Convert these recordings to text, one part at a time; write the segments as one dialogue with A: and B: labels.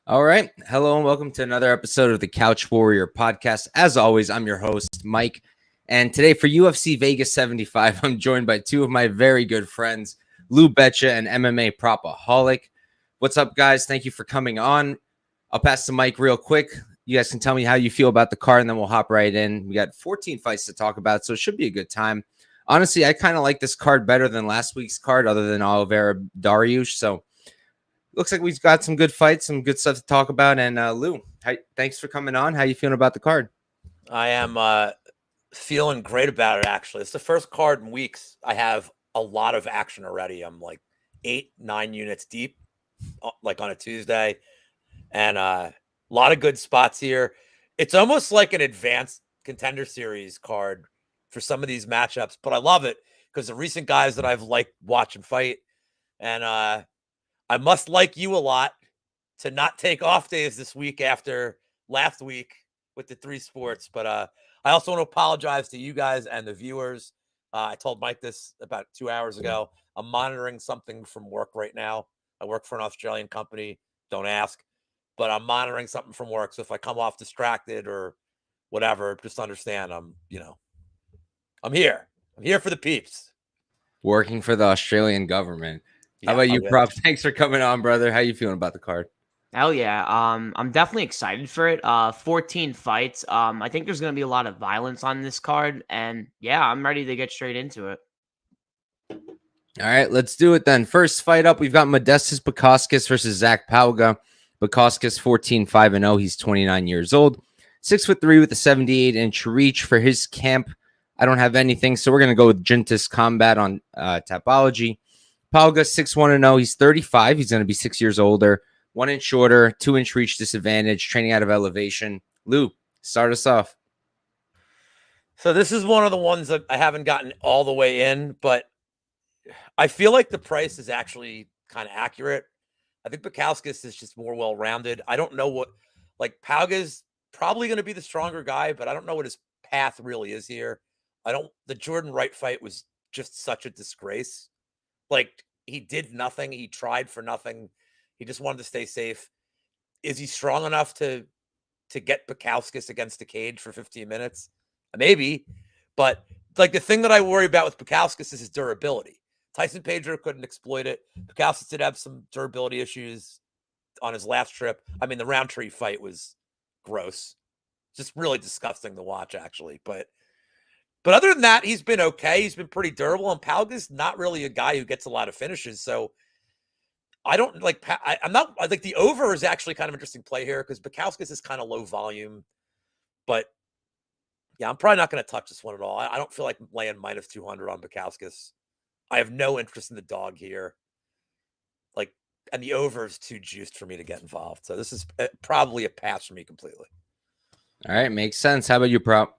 A: All right. Hello and welcome to another episode of the Couch Warrior podcast. As always, I'm your host, Mike. And today for UFC Vegas 75, I'm joined by two of my very good friends, Lou Betcha and MMA Propaholic. What's up, guys? Thank you for coming on. I'll pass the mic real quick. You guys can tell me how you feel about the card, and then we'll hop right in. We got 14 fights to talk about, so it should be a good time. Honestly, I kind of like this card better than last week's card, other than Oliveira Dariush. So looks like we've got some good fights, some good stuff to talk about. And Lou, thanks for coming on. How you feeling about the card?
B: I am feeling great about it, actually. It's the first card in weeks. I have a lot of action already. I'm like 8-9 units deep, like on a Tuesday. And a lot of good spots here. It's almost like an advanced contender series card for some of these matchups. But I love it because the recent guys that I've liked watching fight. And I must like you a lot to not take off days this week after last week with the 3 sports. But I also want to apologize to you guys and the viewers. I told Mike this about 2 hours ago. I'm monitoring something from work right now. I work for an Australian company. Don't ask. But I'm monitoring something from work. So if I come off distracted or whatever, just understand I'm here. I'm here for the peeps.
A: Working for the Australian government. How about you, Prop? Thanks for coming on, brother. How you feeling about the card?
C: Hell yeah. I'm definitely excited for it. 14 fights. I think there's going to be a lot of violence on this card. And yeah, I'm ready to get straight into it.
A: All right, let's do it then. First fight up, we've got Modestas Bukauskas versus Zach Pauga. Bukauskas 14-5-0. He's 29 years old. 6'3" with a 78-inch reach for his camp. I don't have anything, so we're going to go with Gentis Combat on Tapology. Pauga 6-1-0. He's 35. He's going to be 6 years older. 1 inch shorter, 2-inch reach disadvantage, training out of elevation. Lou, start us off.
B: So this is one of the ones that I haven't gotten all the way in, but I feel like the price is actually kind of accurate. I think Bukauskas is just more well-rounded. I don't know what, like, Pauga's probably going to be the stronger guy, but I don't know what his path really is here. The Jordan Wright fight was just such a disgrace. Like, he did nothing. He tried for nothing. He just wanted to stay safe. Is he strong enough to get Bukauskas against the cage for 15 minutes? Maybe. But, like, the thing that I worry about with Bukauskas is his durability. Tyson Pedro couldn't exploit it. Bukauskas did have some durability issues on his last trip. I mean, the Roundtree fight was gross. Just really disgusting to watch, actually. But other than that, he's been okay. He's been pretty durable. And Pauga's not really a guy who gets a lot of finishes. So I don't like, I'm not, I think the over is actually kind of interesting play here because Bukauskas is kind of low volume. But yeah, I'm probably not going to touch this one at all. I don't feel like laying -200 on Bukauskas. I have no interest in the dog here. Like, and the over is too juiced for me to get involved. So this is probably a pass for me completely.
A: All right, makes sense. How about you, Prop?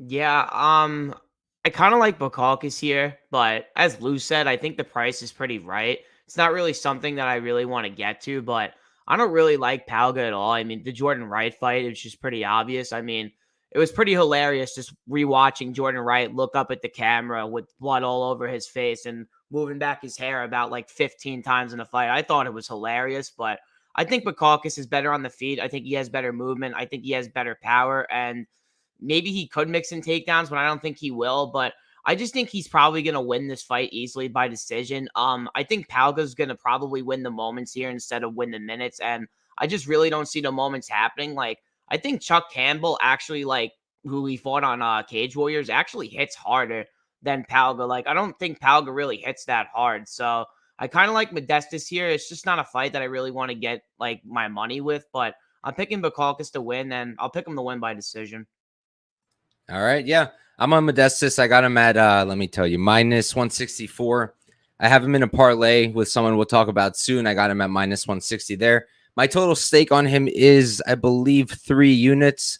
C: Yeah, I kind of like Bukauskas here, but as Lou said, I think the price is pretty right. It's not really something that I really want to get to, but I don't really like Pauga at all. I mean, the Jordan Wright fight, it's just pretty obvious. I mean, it was pretty hilarious just rewatching Jordan Wright look up at the camera with blood all over his face and moving back his hair about like 15 times in the fight. I thought it was hilarious, but I think Bukauskas is better on the feet. I think he has better movement. I think he has better power, and maybe he could mix in takedowns, but I don't think he will. But I just think he's probably going to win this fight easily by decision. I think Pauga's going to probably win the moments here instead of win the minutes, and I just really don't see the moments happening. Like, I think Chuck Campbell actually, like, who he fought on Cage Warriors, actually hits harder than Pauga. Like, I don't think Pauga really hits that hard. So I kind of like Modestas here. It's just not a fight that I really want to get, like, my money with. But I'm picking Bukauskas to win, and I'll pick him to win by decision.
A: All right, yeah. I'm on Modestas. I got him at, let me tell you, -164. I have him in a parlay with someone we'll talk about soon. I got him at -160 there. My total stake on him is, I believe, 3 units.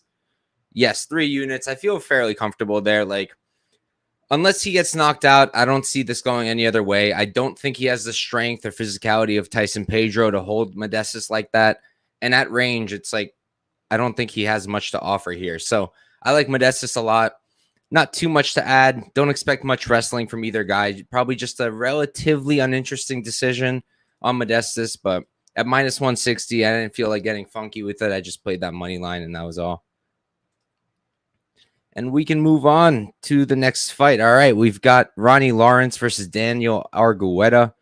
A: Yes, 3 units. I feel fairly comfortable there. Like, unless he gets knocked out, I don't see this going any other way. I don't think he has the strength or physicality of Tyson Pedro to hold Modestas like that. And at range, it's like, I don't think he has much to offer here. So I like Modestas a lot. Not too much to add. Don't expect much wrestling from either guy. Probably just a relatively uninteresting decision on Modestas, but At minus 160, I didn't feel like getting funky with it. I just played that money line, and that was all. And we can move on to the next fight. All right, we've got Ronnie Lawrence versus Daniel Argueta.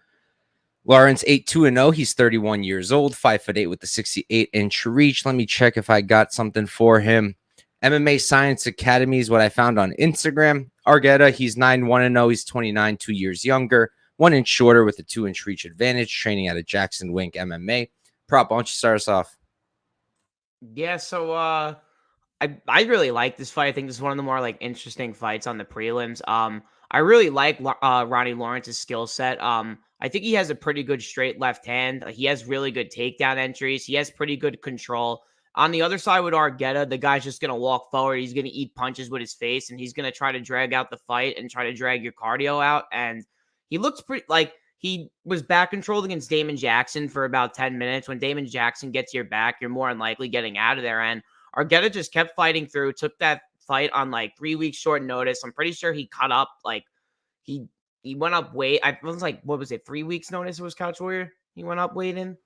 A: Lawrence 8-2-0. He's 31 years old, 5'8" with the 68-inch reach. Let me check if I got something for him. MMA Science Academy is what I found on Instagram. Argueta, he's 9-1-0. He's 29, 2 years younger, 1 inch shorter with a 2-inch reach advantage, training out of Jackson Wink MMA. Prop, why don't you start us off?
C: Yeah, so I really like this fight. I think this is one of the more like interesting fights on the prelims. I really like Ronnie Lawrence's skill set. I think he has a pretty good straight left hand. He has really good takedown entries. He has pretty good control. On the other side with Argueta, the guy's just going to walk forward. He's going to eat punches with his face, and he's going to try to drag out the fight and try to drag your cardio out. And he looks pretty like he was back controlled against Damon Jackson for about 10 minutes. When Damon Jackson gets your back, you're more unlikely getting out of there. And Argueta just kept fighting through, took that fight on like 3 weeks short notice. I'm pretty sure he cut up like he went up weight. I was like, what was it? 3 weeks notice it was Couch Warrior. He went up weight in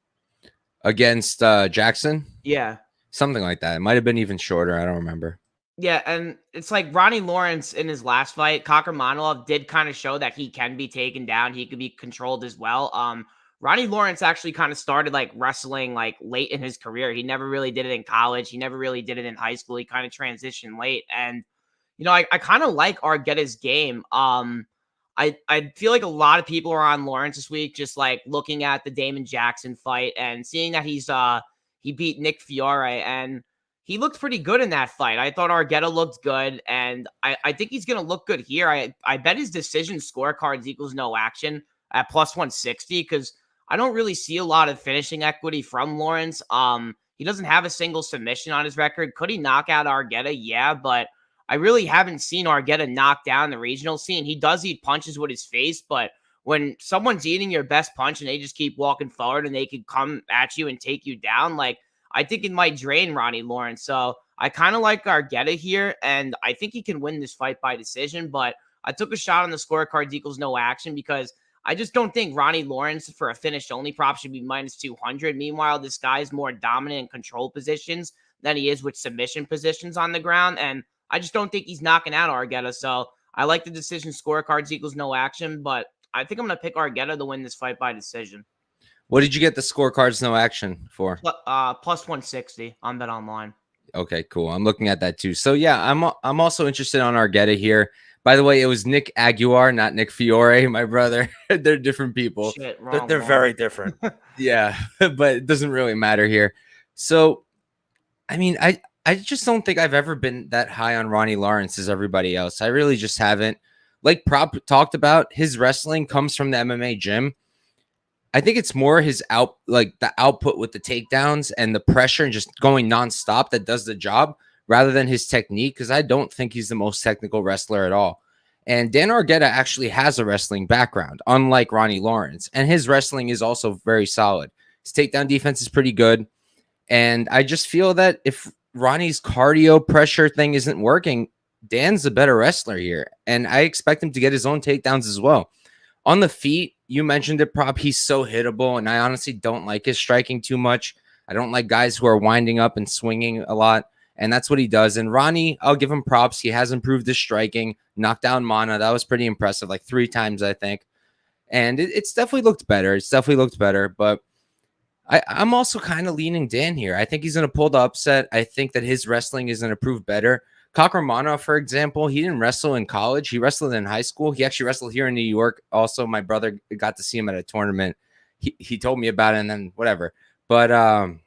A: against Jackson.
C: Yeah,
A: something like that. It might have been even shorter. I don't remember.
C: Yeah, and it's like Ronnie Lawrence in his last fight, Manilov did kind of show that he can be taken down. He could be controlled as well. Ronnie Lawrence actually kind of started like wrestling like late in his career. He never really did it in college. He never really did it in high school. He kind of transitioned late. And, you know, I kind of like Argueta's game. I feel like a lot of people are on Lawrence this week, just like looking at the Damon Jackson fight and seeing that he beat Nick Fiore, and he looked pretty good in that fight. I thought Argueta looked good, and I think he's going to look good here. I bet his decision scorecards equals no action at plus 160 because I don't really see a lot of finishing equity from Lawrence. He doesn't have a single submission on his record. Could he knock out Argueta? Yeah, but I really haven't seen Argueta knock down the regional scene. He does eat punches with his face, but when someone's eating your best punch and they just keep walking forward and they can come at you and take you down, like, I think it might drain Ronnie Lawrence. So I kind of like Argueta here, and I think he can win this fight by decision, but I took a shot on the scorecards equals no action because I just don't think Ronnie Lawrence for a finish only prop should be minus 200. Meanwhile, this guy's more dominant in control positions than he is with submission positions on the ground, and I just don't think he's knocking out Argueta. So I like the decision scorecards equals no action, but I think I'm going to pick Argueta to win this fight by decision.
A: What did you get the scorecards no action for?
C: Plus 160 on Bet Online.
A: Okay, cool. I'm looking at that too. So yeah, I'm also interested on Argueta here. By the way, it was Nick Aguiar, not Nick Fiore, my brother. They're different people.
C: Shit,
B: they're very different.
A: Yeah, but it doesn't really matter here. So, I mean, I just don't think I've ever been that high on Ronnie Lawrence as everybody else. I really just haven't. Like Prop talked about, his wrestling comes from the MMA gym. I think it's more his the output with the takedowns and the pressure and just going nonstop that does the job rather than his technique, because I don't think he's the most technical wrestler at all. And Dan Argueta actually has a wrestling background, unlike Ronnie Lawrence, and his wrestling is also very solid. His takedown defense is pretty good, and I just feel that if Ronnie's cardio pressure thing isn't working, Dan's a better wrestler here, and I expect him to get his own takedowns as well. On the feet, you mentioned it, Prop. He's so hittable, and I honestly don't like his striking too much. I don't like guys who are winding up and swinging a lot, and that's what he does. And Ronnie, I'll give him props. He has improved his striking. Knocked down Mana. That was pretty impressive, like 3 times, I think. And it's definitely looked better. It's definitely looked better, but I'm also kind of leaning Dan here. I think he's going to pull the upset. I think that his wrestling is going to prove better. Mana, for example, he didn't wrestle in college. He wrestled in high school. He actually wrestled here in New York. Also, my brother got to see him at a tournament. He told me about it, and then whatever. But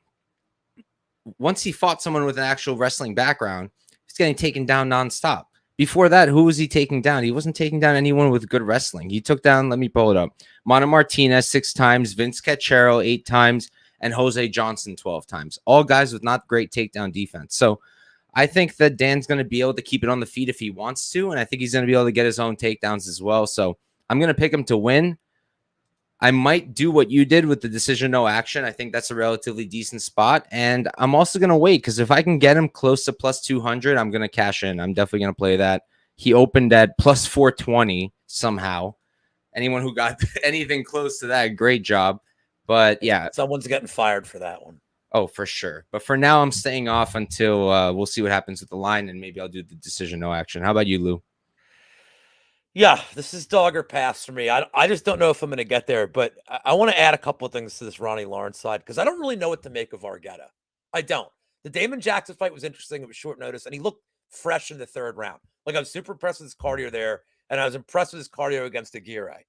A: once he fought someone with an actual wrestling background, he's getting taken down nonstop. Before that, who was he taking down? He wasn't taking down anyone with good wrestling. He took down, let me pull it up, Mana Martinez 6 times, Vince Cachero 8 times, and Jose Johnson 12 times. All guys with not great takedown defense. So I think that Dan's going to be able to keep it on the feet if he wants to, and I think he's going to be able to get his own takedowns as well. So I'm going to pick him to win. I might do what you did with the decision no action. I think that's a relatively decent spot, and I'm also going to wait because if I can get him close to plus 200, I'm going to cash in. I'm definitely going to play that. He opened at plus 420 somehow. Anyone who got anything close to that, great job. But yeah,
B: someone's getting fired for that one.
A: Oh, for sure. But for now, I'm staying off until we'll see what happens with the line, and maybe I'll do the decision no action. How about you, Lou?
B: Yeah, this is dog or pass for me. I just don't know if I'm going to get there, but I want to add a couple of things to this Ronnie Lawrence side because I don't really know what to make of Argueta. I don't. The Damon Jackson fight was interesting. It was short notice, and he looked fresh in the third round. Like, I was super impressed with his cardio there, and I was impressed with his cardio against Aguirre.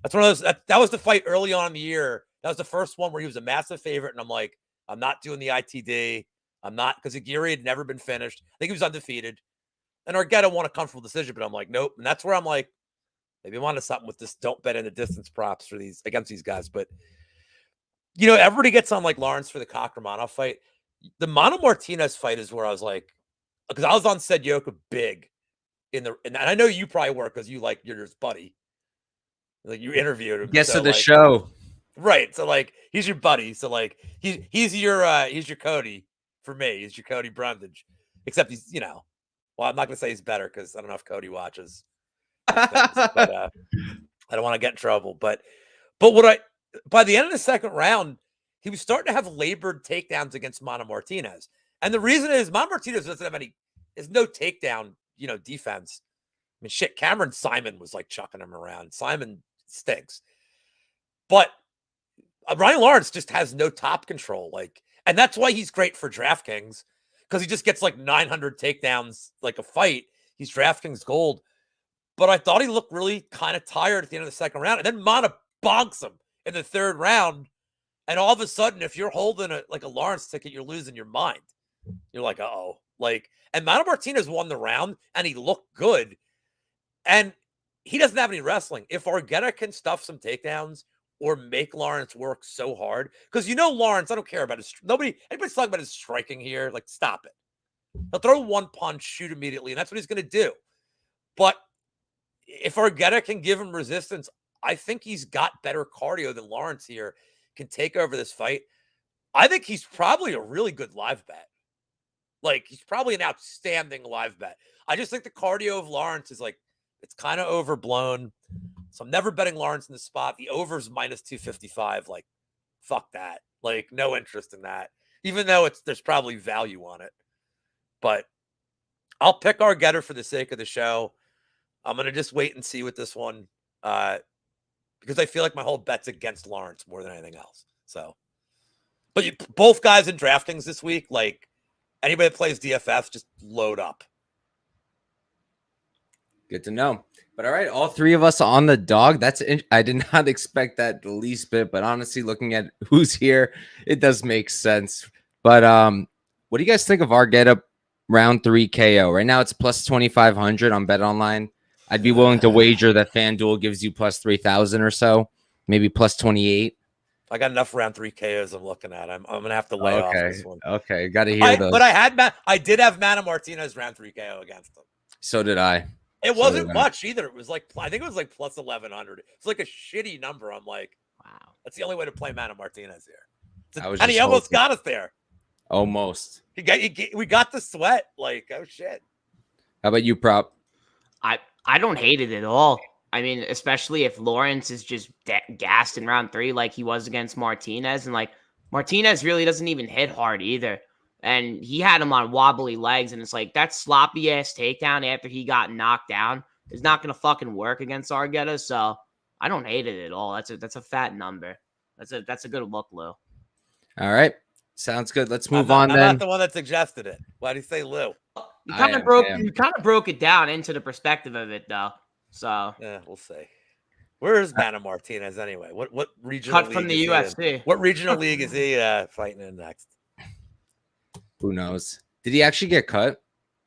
B: That's one of those. That was the fight early on in the year. That was the first one where he was a massive favorite, and I'm like, I'm not doing the ITD. I'm not, because Aguirre had never been finished. I think he was undefeated. And Argueta won a comfortable decision, but I'm like, nope. And that's where I'm like, maybe I'm onto something with this. Don't bet in the distance props for these against these guys. But everybody gets on like Lawrence for the Cock-Romanov fight. The Mano Martinez fight is where I was like, because I was on said Yoka big and I know you probably were because you're his buddy. Like, you interviewed him.
A: Guest of the show.
B: Right. So like, he's your buddy. So like, he's your Cody for me. He's your Cody Brundage. Except he's, well, I'm not gonna say he's better because I don't know if Cody watches things, but I don't want to get in trouble. But by the end of the second round, he was starting to have labored takedowns against Mano Martinez. And the reason is Mano Martinez doesn't have there's no takedown, defense. I mean, shit, Cameron Simon was like chucking him around. Simon stinks. But Ronnie Lawrence just has no top control. And that's why he's great for DraftKings, because he just gets like 900 takedowns like a fight. He's DraftKings gold. But I thought he looked really kind of tired at the end of the second round. And then Motta bonks him in the third round. And all of a sudden, if you're holding a Lawrence ticket, you're losing your mind. You're like, uh-oh. And Mano Martinez won the round, and he looked good. And he doesn't have any wrestling. If Argueta can stuff some takedowns or make Lawrence work so hard, because Lawrence, I don't care about anybody's talking about his striking here. Like, stop it. He'll throw one punch, shoot immediately, and that's what he's going to do. But if Argueta can give him resistance, I think he's got better cardio than Lawrence here, can take over this fight. I think he's probably a really good live bet. He's probably an outstanding live bet. I just think the cardio of Lawrence is it's kind of overblown. So I'm never betting Lawrence in the spot. The over's minus 255. Fuck that. No interest in that. Even though there's probably value on it. But I'll pick Argueta for the sake of the show. I'm going to just wait and see with this one. Because I feel like my whole bet's against Lawrence more than anything else. So, but both guys in DraftKings this week, anybody that plays DFS, just load up.
A: Good to know. But all right, all three of us on the dog. I did not expect that the least bit, but honestly, looking at who's here, it does make sense. But what do you guys think of Argueta round 3 KO? Right now, it's plus 2,500 on BetOnline. I'd be willing to wager that FanDuel gives you plus 3,000 or so, maybe plus 28.
B: I got enough round 3 KOs I'm looking at. I'm gonna have to lay off this one.
A: Okay, got to hear those.
B: But I did have Mano Martinez round 3 KO against him.
A: So did I.
B: It wasn't much either. It was I think it was plus 1,100. It's a shitty number. I'm like, wow, that's the only way to play Mano Martinez here. And he almost got us there.
A: Almost.
B: We got the sweat. Oh shit.
A: How about you, Prop?
C: I don't hate it at all. I mean, especially if Lawrence is just gassed in round 3 like he was against Martinez. And Martinez really doesn't even hit hard either. And he had him on wobbly legs. And it's that sloppy ass takedown after he got knocked down is not going to fucking work against Argueta. So I don't hate it at all. That's a fat number. That's a good look, Lou.
A: All right. Sounds good. Let's move on then.
B: I'm not the one that suggested it. Why do you say Lou?
C: You kind of broke it down into the perspective of it, though. So
B: yeah, we'll see. Where is Mano Martinez anyway? What regional
C: cut from the UFC?
B: What regional league is he fighting in next?
A: Who knows? Did he actually get cut?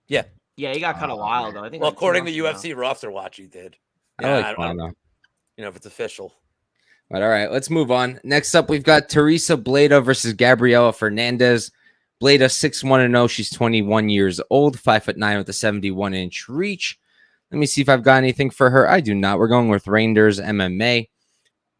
B: Yeah,
C: he got cut a while ago. I think.
B: Well, according to UFC roster watch, he did. Yeah,
A: I don't know.
B: If it's official.
A: But all right, let's move on. Next up, we've got Tereza Bleda versus Gabriella Fernandes. Bleda 6-1-0. She's 21 years old, 5'9" with a 71-inch reach. Let me see if I've got anything for her. I do not. We're going with Reinders MMA.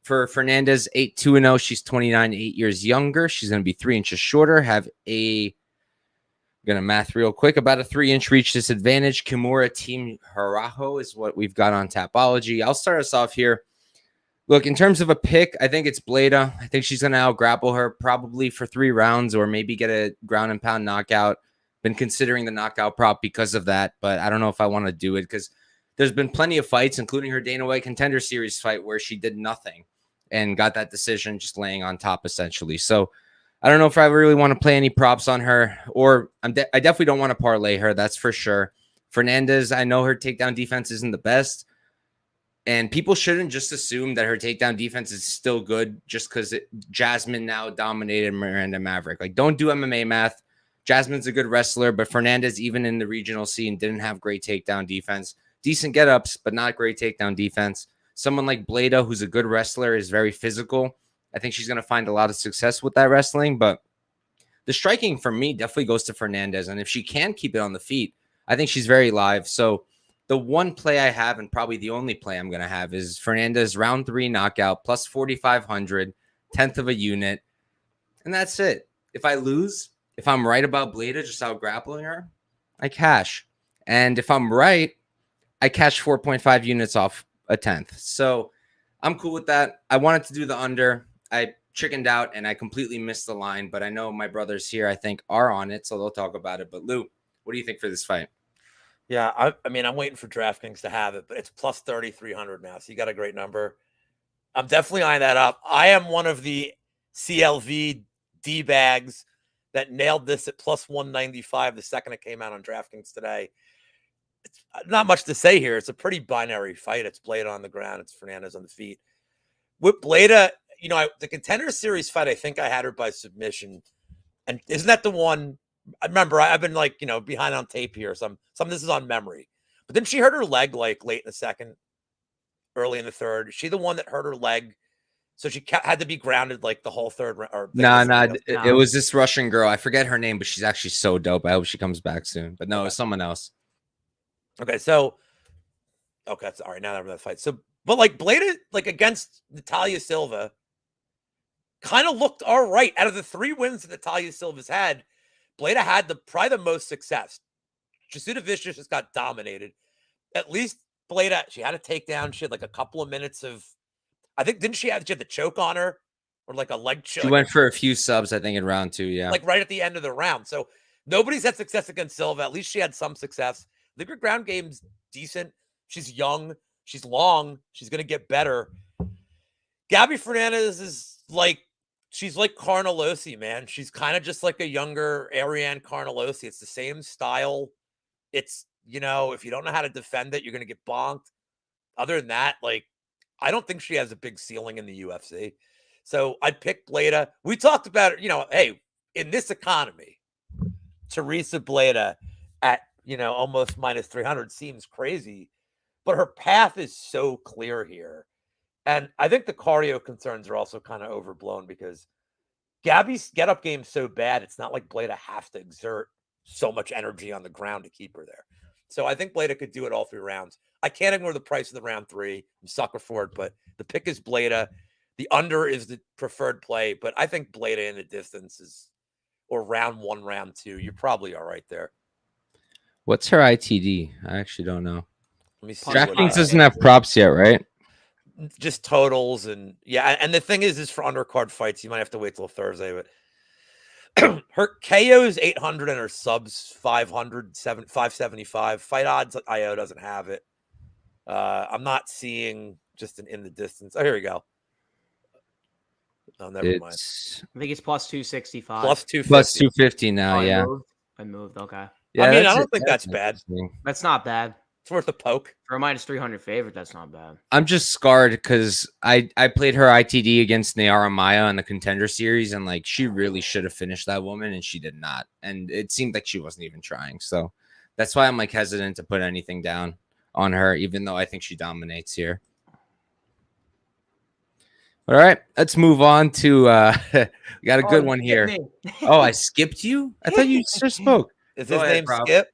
A: For Fernandes, 8-2-0. She's 29, 8 years younger. She's going to be 3 inches shorter. I'm going to math real quick. About a 3-inch reach disadvantage. Kimura Team Harajo is what we've got on Tapology. I'll start us off here. Look, in terms of a pick, I think it's Bleda. I think she's going to out-grapple her probably for 3 rounds or maybe get a ground and pound knockout. Been considering the knockout prop because of that, but I don't know if I want to do it because there's been plenty of fights, including her Dana White Contender Series fight, where she did nothing and got that decision just laying on top, essentially. So I don't know if I really want to play any props on her, or I definitely don't want to parlay her. That's for sure. Fernandes, I know her takedown defense isn't the best, and people shouldn't just assume that her takedown defense is still good just because Jasmine now dominated Miranda Maverick. Like, don't do MMA math. Jasmine's a good wrestler, but Fernandes, even in the regional scene, didn't have great takedown defense. Decent get-ups, but not great takedown defense. Someone like Bleda, who's a good wrestler, is very physical. I think she's going to find a lot of success with that wrestling, but the striking for me definitely goes to Fernandes, and if she can keep it on the feet, I think she's very live. So the one play I have, and probably the only play I'm going to have, is Fernandes round 3 knockout, plus 4,500, 10th of a unit, and that's it. If I lose, if I'm right about Bleda just out grappling her, I cash. And if I'm right, I cash 4.5 units off a 10th. So I'm cool with that. I wanted to do the under. I chickened out and I completely missed the line, but I know my brothers here, I think, are on it, so they'll talk about it. But Lou, what do you think for this fight?
B: Yeah, I mean, I'm waiting for DraftKings to have it, but it's plus 3,300 now, so you got a great number. I'm definitely eyeing that up. I am one of the CLV D-bags that nailed this at plus 195 the second it came out on DraftKings today. It's not much to say here. It's a pretty binary fight. It's Bleda on the ground. It's Fernandes on the feet. With Bleda, you know, the Contender Series fight, I think I had her by submission. And isn't that the one? I remember I've been like, you know, behind on tape here. Some of this is on memory. But then she hurt her leg like late in the second, early in the third. Is she the one that hurt her leg? So she had to be grounded like the whole third.
A: It was this Russian girl. I forget her name, but she's actually so dope. I hope she comes back soon. But no, it's someone else.
B: Okay, so that's all right. Now that I'm in that fight. So, but like Bleda, like against Natalia Silva, kind of looked all right. Out of the 3 wins that Natalia Silva's had, Bleda had probably the most success. Jasudavicius just got dominated. At least Bleda, she had a takedown. She had like a couple of minutes of, I think, she had the choke on her or like a leg choke.
A: She went for a few subs, I think, in round 2. Yeah.
B: Like right at the end of the round. So nobody's had success against Silva. At least she had some success. I think her ground game's decent. She's young. She's long. She's going to get better. Gabby Fernandez is like, she's like Carnelossi, man. She's kind of just like a younger Ariane Carnelossi. It's the same style. It's, you know, if you don't know how to defend it, you're going to get bonked. Other than that, like, I don't think she has a big ceiling in the UFC. So I'd pick Bleda. We talked about it, you know, hey, in this economy, Tereza Bleda at, you know, almost minus 300 seems crazy, but her path is so clear here. And I think the cardio concerns are also kind of overblown because Gabby's get-up game's so bad, it's not like Bleda has to exert so much energy on the ground to keep her there. So I think Bleda could do it all 3 rounds. I can't ignore the price of the round 3. I'm sucker for it, but the pick is Bleda. The under is the preferred play, but I think Bleda in the distance is, or round 1, round 2. You're probably all right there.
A: What's her ITD? I actually don't know.
B: Let me see.
A: DraftKings doesn't have props yet, right?
B: Just totals and yeah. And the thing is for undercard fights, you might have to wait till Thursday, but her KO's 800 and her subs 575. Fight odds IO doesn't have it. I'm not seeing just in the distance. Oh, here we go. Oh, never mind.
C: I think it's plus 265.
B: Plus 250.
A: Plus 250 now, yeah.
C: I moved. Okay.
A: Yeah,
B: I mean, I don't think that's bad.
C: That's not bad.
B: It's worth a poke.
C: For a minus 300 favorite, that's not bad.
A: I'm just scarred because I played her ITD against Nayara Maya in the Contender Series, and like she really should have finished that woman, and she did not. And it seemed like she wasn't even trying. So that's why I'm like hesitant to put anything down on her, even though I think she dominates here. All right, let's move on to we got a good one here. Oh, I skipped you? I thought you just spoke.
B: Is his name Skip?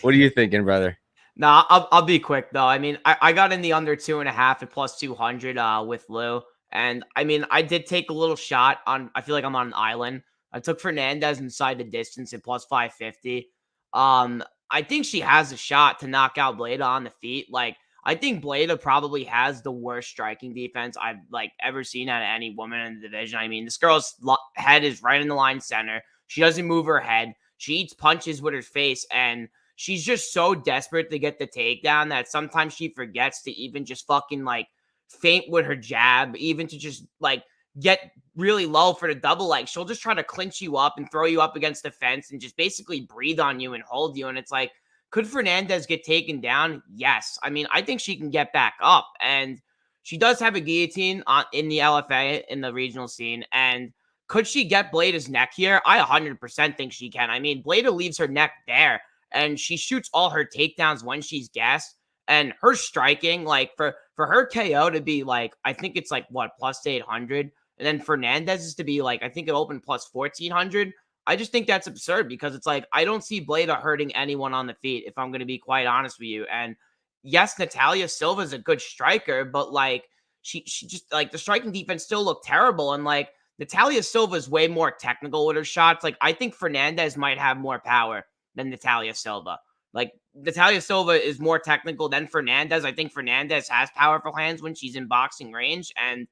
A: What are you thinking, brother?
C: Nah, I'll be quick though. I mean, I got in the under 2.5 at plus 200 with Lou. And I mean, I did take a little shot on, I feel like I'm on an island. I took Fernandez inside the distance at plus 550. I think she has a shot to knock out Bleda on the feet. Like, I think Bleda probably has the worst striking defense I've like ever seen out of any woman in the division. I mean, this girl's head is right in the line center. She doesn't move her head. She eats punches with her face, and she's just so desperate to get the takedown that sometimes she forgets to even just fucking like feint with her jab, even to just like get really low for the double leg. She'll just try to clinch you up and throw you up against the fence and just basically breathe on you and hold you. And it's like, could Fernandez get taken down? Yes. I mean, I think she can get back up. And she does have a guillotine in the LFA in the regional scene. And could she get Bleda's neck here? I 100% think she can. I mean, Bleda leaves her neck there and she shoots all her takedowns when she's gassed. And her striking, like for her KO to be like, I think it's like what, plus 800. And then Fernandez is to be like, I think it opened plus 1400. I just think that's absurd because it's like, I don't see Bleda hurting anyone on the feet, if I'm going to be quite honest with you. And yes, Natalia Silva is a good striker, but like, she just like the striking defense still looked terrible. And like, Natalia Silva is way more technical with her shots. Like, I think Fernandez might have more power than Natalia Silva. Like, Natalia Silva is more technical than Fernandez. I think Fernandez has powerful hands when she's in boxing range. And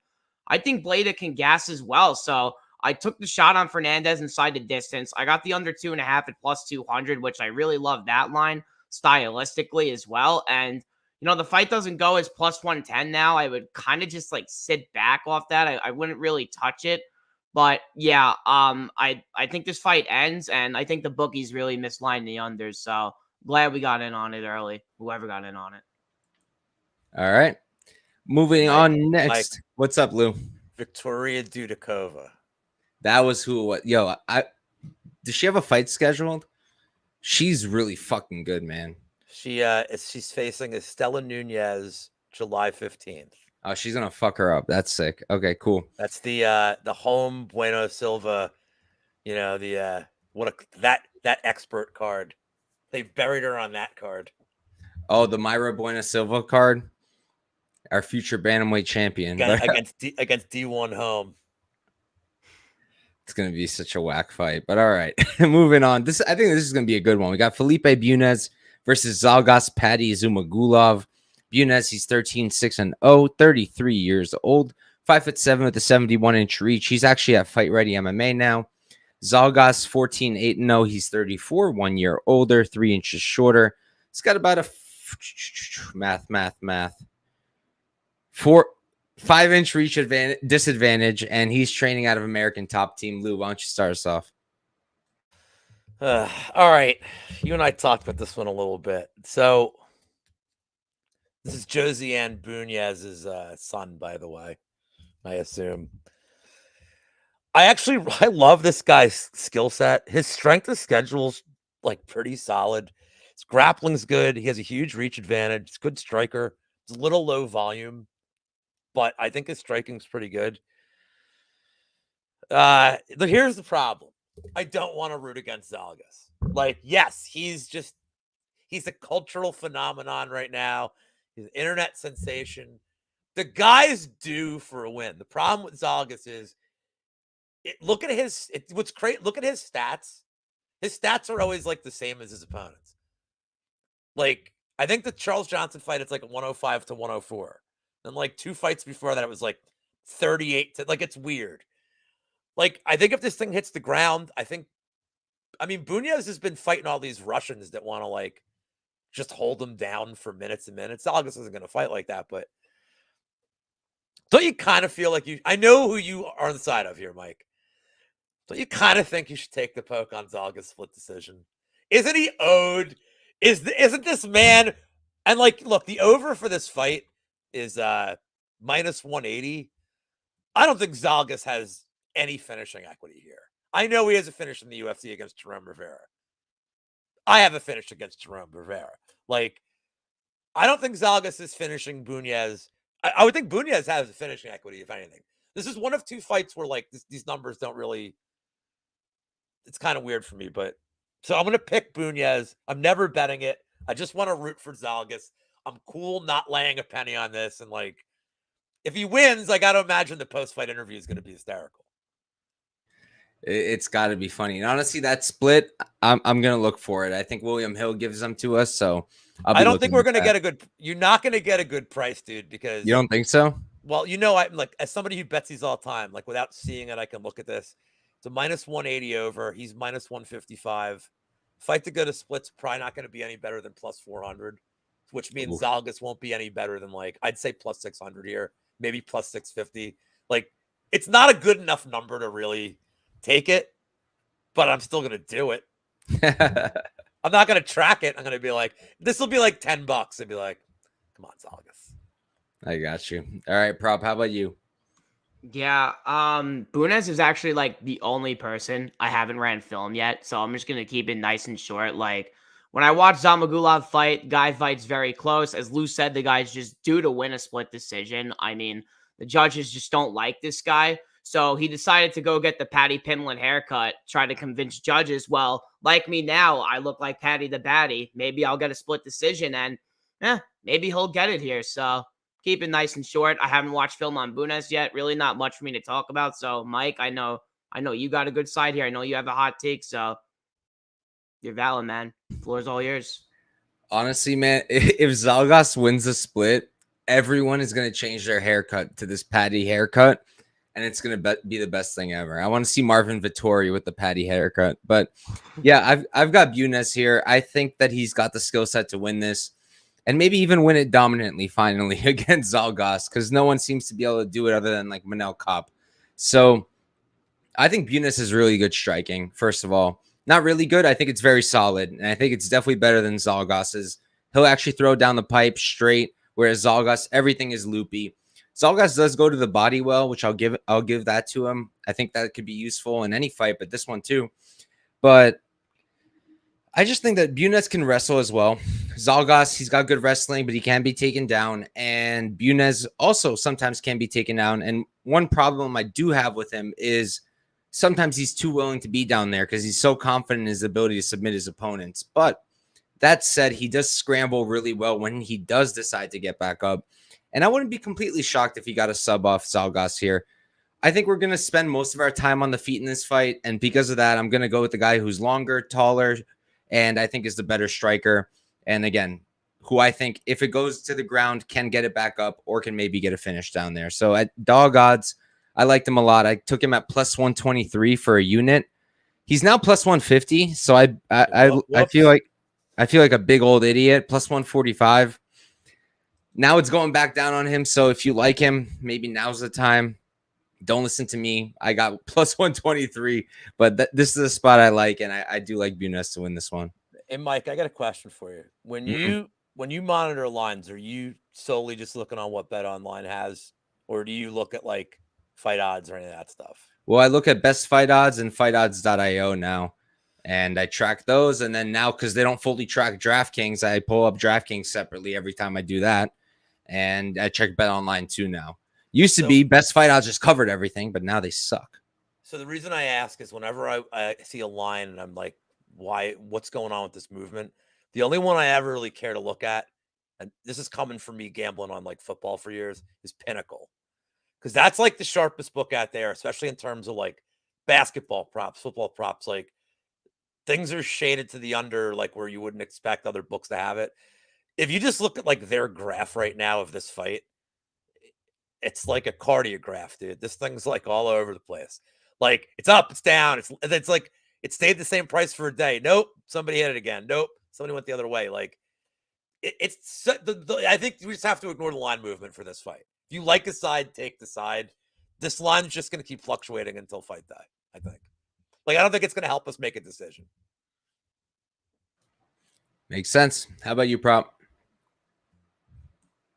C: I think Bleda can gas as well. So I took the shot on Fernandez inside the distance. I got the under 2.5 at plus 200, which I really love that line stylistically as well. And, you know, the fight doesn't go as plus 110 now. I would kind of just like sit back off that. I wouldn't really touch it. But yeah, I think this fight ends, and I think the bookies really mislined the unders. So glad we got in on it early. Whoever got in on it.
A: All right. Moving on next.
B: Mike.
A: What's up, Lou?
B: Victoria Dudikova.
A: That was who it was. Yo, does she have a fight scheduled? She's really fucking good, man.
B: She's facing Estela Nunez July 15th.
A: Oh, she's gonna fuck her up. That's sick. Okay, cool.
B: That's the home Bueno Silva, you know, that expert card. They buried her on that card.
A: Oh, the Mayra Buena Silva card. Our future bantamweight champion
B: against D1 home.
A: It's gonna be such a whack fight, but all right. Moving on. I think this is gonna be a good one. We got Felipe Bunes versus Zhalgas Paddy Zhumagulov. Bunes, he's 13-6-0, 33 years old, 5'7" with a 71-inch reach. He's actually at Fight Ready MMA now. Zhalgas 14-8-0. He's 34, 1 year older, 3 inches shorter. He's got about a math. 5-inch reach disadvantage, and he's training out of American Top Team. Lou, why don't you start us off?
B: All right. You and I talked about this one a little bit. So this is Josiane Bunes's son, by the way, I assume. I love this guy's skill set. His strength of schedule's like pretty solid. His grappling's good. He has a huge reach advantage. He's a good striker. It's a little low volume, but I think his striking's pretty good. But here's the problem. I don't want to root against Zhalgas. Like, yes, he's a cultural phenomenon right now. He's an internet sensation. The guy's due for a win. The problem with Zhalgas is, look at his stats. His stats are always like the same as his opponents. Like, I think the Charles Johnson fight, it's like 105 to 104. And like 2 fights before that, it was like 38 to, like, it's weird. Like, I think if this thing hits the ground, Bunes has been fighting all these Russians that want to like just hold him down for minutes and minutes. Zhalgas isn't going to fight like that, but don't you kind of feel like I know who you are on the side of here, Mike. Don't you kind of think you should take the poke on Zhalgas' split decision? Isn't he owed? Isn't this man? And like, look, the over for this fight is minus 180. I don't think Zhalgas has any finishing equity here. I know he has a finish in the UFC against Jerome Rivera. I have a finish against Jerome Rivera. Like, I don't think Zhalgas is finishing Bunes. I would think Bunes has a finishing equity, if anything. This is one of 2 fights where like these numbers don't really. It's kind of weird for me, but so I'm going to pick Bunes. I'm never betting it. I just want to root for Zhalgas. I'm cool not laying a penny on this. And like, if he wins, I got to imagine the post-fight interview is going to be hysterical.
A: It's got to be funny. And honestly, that split, I'm gonna look for it. I think William Hill gives them to us, so I'll be
B: I don't think
A: looking
B: we're
A: at
B: gonna
A: that.
B: get a good. You're not gonna get a good price, dude, because
A: You don't think so?
B: well, you know, I'm like as somebody who bets these all the time, like without seeing it, I can look at this. It's a minus 180 over. He's minus 155. Fight to go to splits probably not going to be any better than plus 400, which means
A: Oof.
B: Zhalgas won't be any better than like I'd say plus 600 here, maybe plus 650. Like it's not a good enough number to really take it, but I'm still going to do it. I'm not going to track it. I'm going to be like, this will be like $10. I'd be like, come on, Zhalgas.
A: I got you. All right, Prop, how about you?
C: Yeah, Bunes is actually like the only person I haven't ran film yet, so I'm just gonna keep it nice and short. Like when I watch Zhumagulov fight, guy fights very close. As Lou said, the guy's just due to win a split decision. I mean, the judges just don't like this guy, so he decided to go get the Patty Pinland haircut, try to convince judges. Well, like me now, I look like Patty the Batty. Maybe I'll get a split decision, and maybe he'll get it here. So keep it nice and short. I haven't watched film on Bunes yet. Really not much for me to talk about. So, Mike, I know you got a good side here. I know you have a hot take. So, you're valid, man. Floor's all yours.
A: Honestly, man, if Zhalgas wins the split, everyone is going to change their haircut to this Patty haircut, and it's going to be the best thing ever. I want to see Marvin Vettori with the Patty haircut. But yeah, I've got Bunes here. I think that he's got the skill set to win this, and maybe even win it dominantly finally against Zhalgas, because no one seems to be able to do it other than like Manel Kopp. So I think Bunes is really good striking, first of all. Not really good. I think it's very solid, and I think it's definitely better than Zhalgas's. He'll actually throw down the pipe straight, whereas Zhalgas, everything is loopy. Zhalgas does go to the body well, which I'll give that to him. I think that could be useful in any fight, but this one too. But I just think that Bunes can wrestle as well. Zhalgas, he's got good wrestling, but he can be taken down. And Bunes also sometimes can be taken down. And one problem I do have with him is sometimes he's too willing to be down there because he's so confident in his ability to submit his opponents. But that said, he does scramble really well when he does decide to get back up. And I wouldn't be completely shocked if he got a sub off Zhalgas here. I think we're going to spend most of our time on the feet in this fight. And because of that, I'm going to go with the guy who's longer, taller, and I think is the better striker. And again, who I think if it goes to the ground can get it back up or can maybe get a finish down there. So at dog odds, I liked him a lot. I took him at plus 123 for a unit. He's now plus 150. So I feel like a big old idiot. Plus 145. Now it's going back down on him. So if you like him, maybe now's the time. Don't listen to me. I got plus 123, but this is a spot I like, and I do like Bunes to win this one.
B: Hey, Mike, I got a question for you. When you monitor lines, are you solely just looking on what Bet Online has, or do you look at like fight odds or any of that stuff?
A: Well, I look at best fight odds and fightodds.io now, and I track those. And then now, because they don't fully track DraftKings, I pull up DraftKings separately every time I do that, and I check Bet Online too now. Used to be best fight odds just covered everything, but now they suck.
B: So the reason I ask is whenever I see a line and I'm like, what's going on with this movement? The only one I ever really care to look at, and this is coming from me gambling on like football for years, is Pinnacle. Because that's like the sharpest book out there, especially in terms of like basketball props, football props. Like things are shaded to the under, like where you wouldn't expect other books to have it. If you just look at like their graph right now of this fight, it's like a cardiograph, dude. This thing's like all over the place. Like it's up, it's down. It's like it stayed the same price for a day. Nope, somebody hit it again. Nope, somebody went the other way. Like I think we just have to ignore the line movement for this fight. If you like a side, take the side. This line's just going to keep fluctuating until fight day. I think. Like I don't think it's going to help us make a decision.
A: Makes sense. How about you, Prop?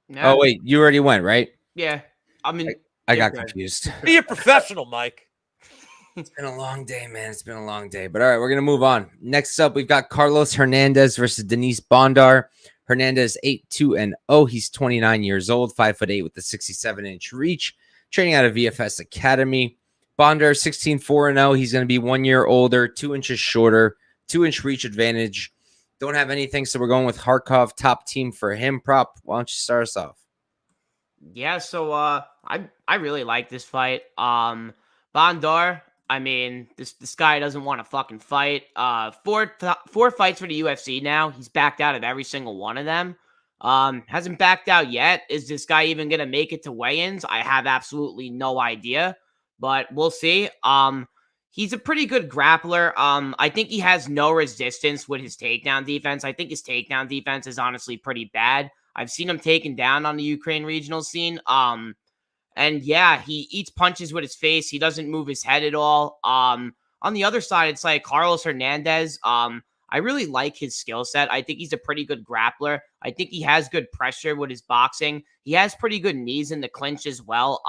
C: Yeah.
A: Oh wait, you already went, right?
C: Yeah. I mean,
A: I got confused.
B: Be a professional, Mike.
A: It's been a long day, man. It's been a long day. But all right, we're going to move on. Next up, we've got Carlos Hernandez versus Denise Bondar. Hernandez 8-2-0. He's 29 years old, 5'8" with a 67-inch reach, training out of VFS Academy. Bondar 16-4-0. He's going to be 1 year older, 2 inches shorter, 2-inch reach advantage. Don't have anything, so we're going with Kharkov, top team for him. Prop, why don't you start us off?
C: Yeah, so I really like this fight. Bondar, I mean, this guy doesn't want to fucking fight. Four fights for the UFC now. He's backed out of every single one of them. Hasn't backed out yet. Is this guy even gonna make it to weigh-ins? I have absolutely no idea, but we'll see. He's a pretty good grappler. I think he has no resistance with his takedown defense. I think his takedown defense is honestly pretty bad. I've seen him taken down on the Ukraine regional scene. And yeah, he eats punches with his face. He doesn't move his head at all. On the other side, it's like Carlos Hernandez. I really like his skill set. I think he's a pretty good grappler. I think he has good pressure with his boxing. He has pretty good knees in the clinch as well.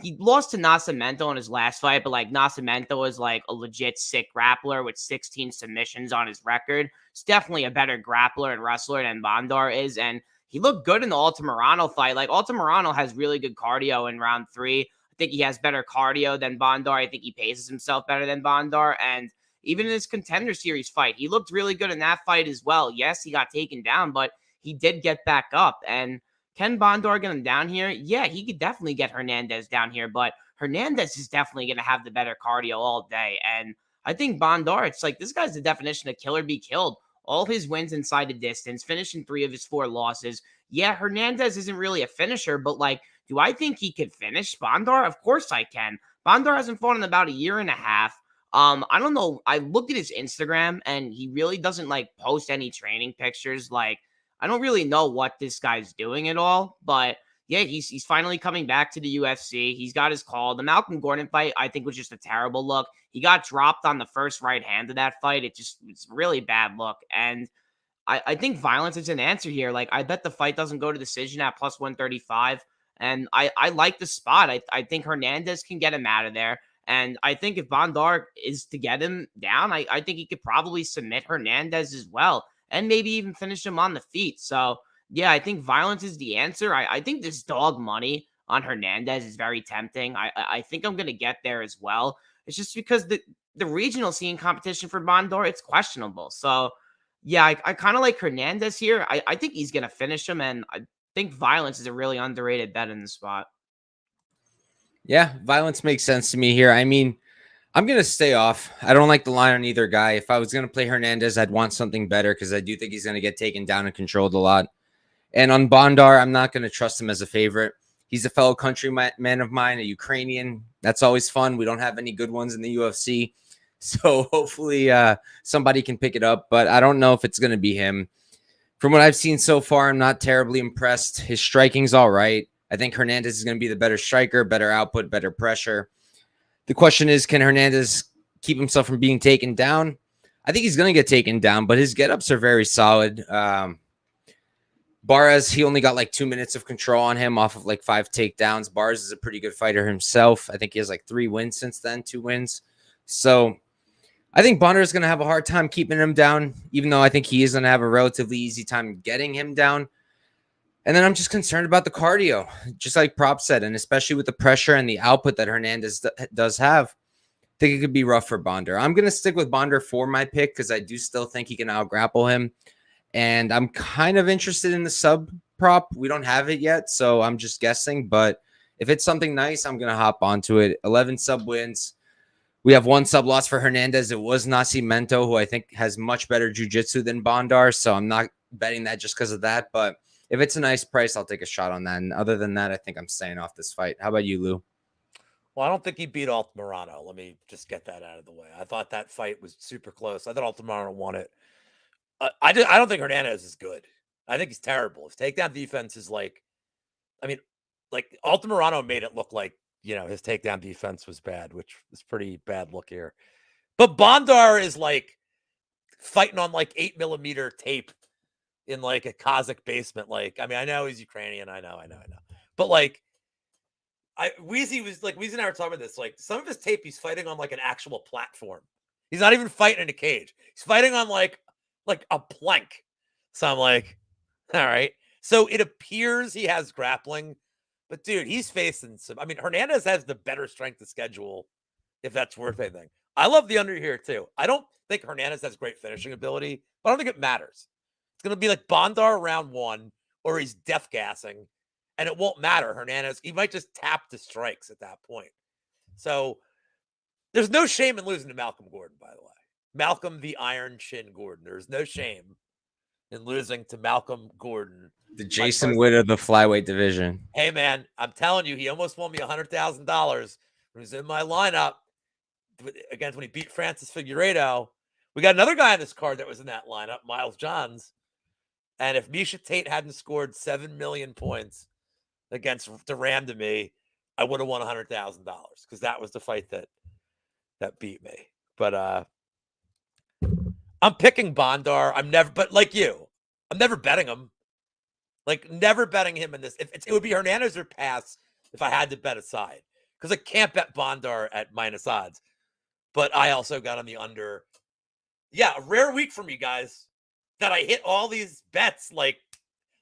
C: He lost to Nascimento in his last fight, but like Nascimento is like a legit sick grappler with 16 submissions on his record. He's definitely a better grappler and wrestler than Bondar is, and he looked good in the Altamirano fight. Like, Altamirano has really good cardio in round 3. I think he has better cardio than Bondar. I think he paces himself better than Bondar. And even in his Contender Series fight, he looked really good in that fight as well. Yes, he got taken down, but he did get back up. And can Bondar get him down here? Yeah, he could definitely get Hernandez down here, but Hernandez is definitely going to have the better cardio all day. And I think Bondar, it's like, this guy's the definition of kill or be killed. All of his wins inside the distance, finishing 3 of his 4 losses. Yeah, Hernandez isn't really a finisher, but like, do I think he could finish Bondar? Of course I can. Bondar hasn't fought in about a year and a half. I don't know. I looked at his Instagram and he really doesn't like post any training pictures. Like, I don't really know what this guy's doing at all, but yeah, he's finally coming back to the UFC. He's got his call. The Malcolm Gordon fight, I think, was just a terrible look. He got dropped on the first right hand of that fight. It's really bad look. And I think violence is an answer here. Like, I bet the fight doesn't go to decision at plus 135. And I like the spot. I think Hernandez can get him out of there. And I think if Bondar is to get him down, I think he could probably submit Hernandez as well. And maybe even finish him on the feet. So, yeah, I think violence is the answer. I think this dog money on Hernandez is very tempting. I think I'm going to get there as well. It's just because the regional scene competition for Bondar, it's questionable. So, yeah, I kind of like Hernandez here. I think he's going to finish him, and I think violence is a really underrated bet in the spot.
A: Yeah, violence makes sense to me here. I mean, I'm going to stay off. I don't like the line on either guy. If I was going to play Hernandez, I'd want something better because I do think he's going to get taken down and controlled a lot. And on Bondar, I'm not going to trust him as a favorite. He's a fellow countryman of mine, a Ukrainian. That's always fun. We don't have any good ones in the UFC. So hopefully somebody can pick it up. But I don't know if it's going to be him. From what I've seen so far, I'm not terribly impressed. His striking's all right. I think Hernandez is going to be the better striker, better output, better pressure. The question is, can Hernandez keep himself from being taken down? I think he's going to get taken down, but his get-ups are very solid. Barras, he only got like 2 minutes of control on him off of like 5 takedowns. Barras is a pretty good fighter himself. I think he has like 3 wins since then, 2 wins. So I think Bondar is going to have a hard time keeping him down, even though I think he is going to have a relatively easy time getting him down. And then I'm just concerned about the cardio, just like Prop said, and especially with the pressure and the output that Hernandez does have. I think it could be rough for Bondar. I'm going to stick with Bondar for my pick because I do still think he can out-grapple him. And I'm kind of interested in the sub prop. We don't have it yet, so I'm just guessing. But if it's something nice, I'm going to hop onto it. 11 sub wins. We have 1 sub loss for Hernandez. It was Nascimento, who I think has much better jiu-jitsu than Bondar, so I'm not betting that just because of that. But if it's a nice price, I'll take a shot on that. And other than that, I think I'm staying off this fight. How about you, Lou?
B: Well, I don't think he beat Altamirano. Let me just get that out of the way. I thought that fight was super close. I thought Altamirano won it. I don't think Hernandez is good. I think he's terrible. His takedown defense is like, I mean, like Altamirano made it look like, his takedown defense was bad, which is pretty bad look here. But Bondar is like fighting on like 8mm tape in like a Kazakh basement. Like, I mean, I know he's Ukrainian. I know. But like, Weezy and I were talking about this. Like, some of his tape, he's fighting on like an actual platform. He's not even fighting in a cage. He's fighting on like a plank. So I'm like, all right. So it appears he has grappling, but dude, he's facing some. I mean, Hernandez has the better strength of schedule, if that's worth anything. I love the under here too. I don't think Hernandez has great finishing ability, but I don't think it matters. It's going to be like Bondar round 1, or he's death gassing, and it won't matter. Hernandez, he might just tap the strikes at that point. So There's no shame in losing to Malcolm Gordon, by the way. Malcolm the Iron Chin Gordon. There's no shame in losing to Malcolm Gordon.
A: The Jason Witt of the flyweight division.
B: Hey, man, I'm telling you, he almost won me $100,000 when he was in my lineup against when he beat Francis Figueiredo. We got another guy on this card that was in that lineup, Miles Johns. And if Miesha Tate hadn't scored 7 million points against Duran to me, I would have won $100,000 because that was the fight that beat me. But I'm picking Bondar. But like you, I'm never betting him. Like, never betting him in this. It would be Hernandez or pass if I had to bet a side. Because I can't bet Bondar at minus odds. But I also got on the under. Yeah, a rare week for me, guys, that I hit all these bets like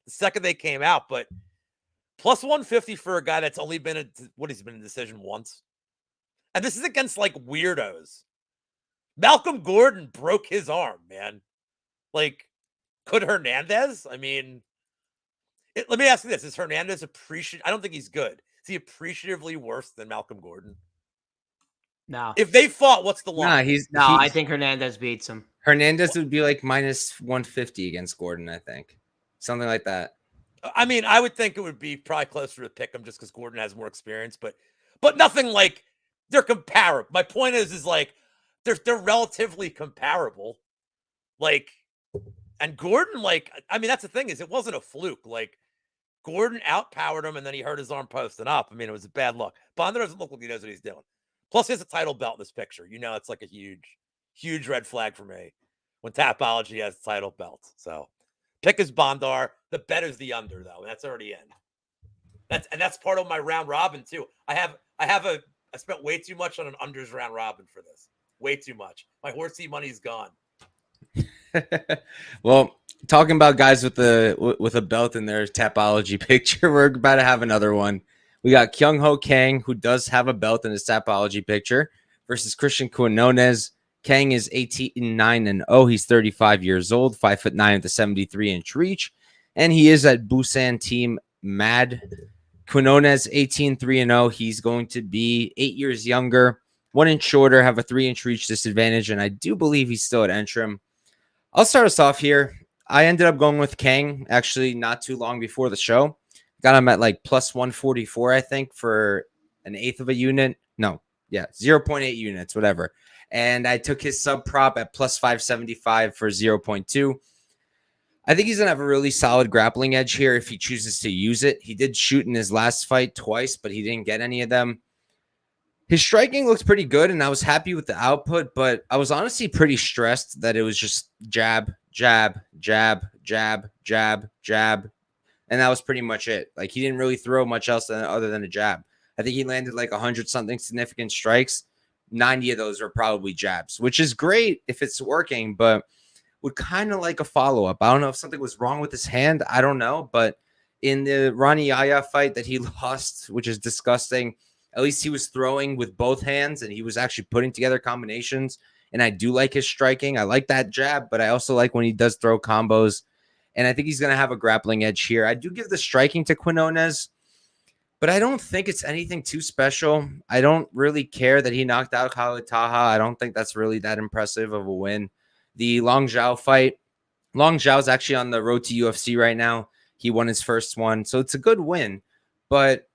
B: the second they came out. But plus 150 for a guy that's only been he's been in decision once. And this is against like weirdos. Malcolm Gordon broke his arm, man. Like, could Hernandez? I mean, let me ask you this. Is Hernandez appreciative? I don't think he's good. Is he appreciatively worse than Malcolm Gordon?
C: No.
B: If they fought, what's the line?
C: I think Hernandez beats him.
A: Hernandez would be like minus 150 against Gordon, I think. Something like that.
B: I mean, I would think it would be probably closer to pick him just because Gordon has more experience, but nothing like they're comparable. My point is like they're relatively comparable. Like, and Gordon, like, I mean, that's the thing is it wasn't a fluke. Like, Gordon outpowered him and then he hurt his arm posting up. I mean, it was a bad look. Bondar doesn't look like he knows what he's doing. Plus, he has a title belt in this picture. You know, it's like a huge red flag for me when Tapology has a title belt. So, pick is Bondar. The bet is the under, though. That's already in. That's part of my round robin too. I spent way too much on an unders round robin for this. Way too much. My horsey money's gone.
A: Well, talking about guys with a belt in their Tapology picture, we're about to have another one. We got Kyung Kang, who does have a belt in his Tapology picture, versus Cristian Quinonez. Kang is 18-9-0. He's 35 years old, 5'9" with a 73-inch reach, and he is at Busan Team Mad. Quinonez 18-3-0. He's going to be 8 years younger, 1 inch shorter, have a 3-inch reach disadvantage, and I do believe he's still at Entrim. I'll start us off here. I ended up going with Kang actually not too long before the show. Got him at like plus 144, I think, for an eighth of a unit. No, yeah, 0.8 units, whatever. And I took his sub prop at plus 575 for 0.2. I think he's going to have a really solid grappling edge here if he chooses to use it. He did shoot in his last fight twice, but he didn't get any of them. His striking looks pretty good, and I was happy with the output, but I was honestly pretty stressed that it was just jab, jab, jab, jab, jab, jab, and that was pretty much it. Like, he didn't really throw much else other than a jab. I think he landed like 100-something significant strikes. 90 of those were probably jabs, which is great if it's working, but would kind of like a follow-up. I don't know if something was wrong with his hand. I don't know, but in the Ronnie fight that he lost, which is disgusting, at least he was throwing with both hands and he was actually putting together combinations. And I do like his striking. I like that jab, but I also like when he does throw combos. And I think he's going to have a grappling edge here. I do give the striking to Quinonez, but I don't think it's anything too special. I don't really care that he knocked out Khalid Taha. I don't think that's really that impressive of a win. The Long Zhao fight, Long Zhao's actually on the road to UFC right now. He won his first one, so it's a good win. But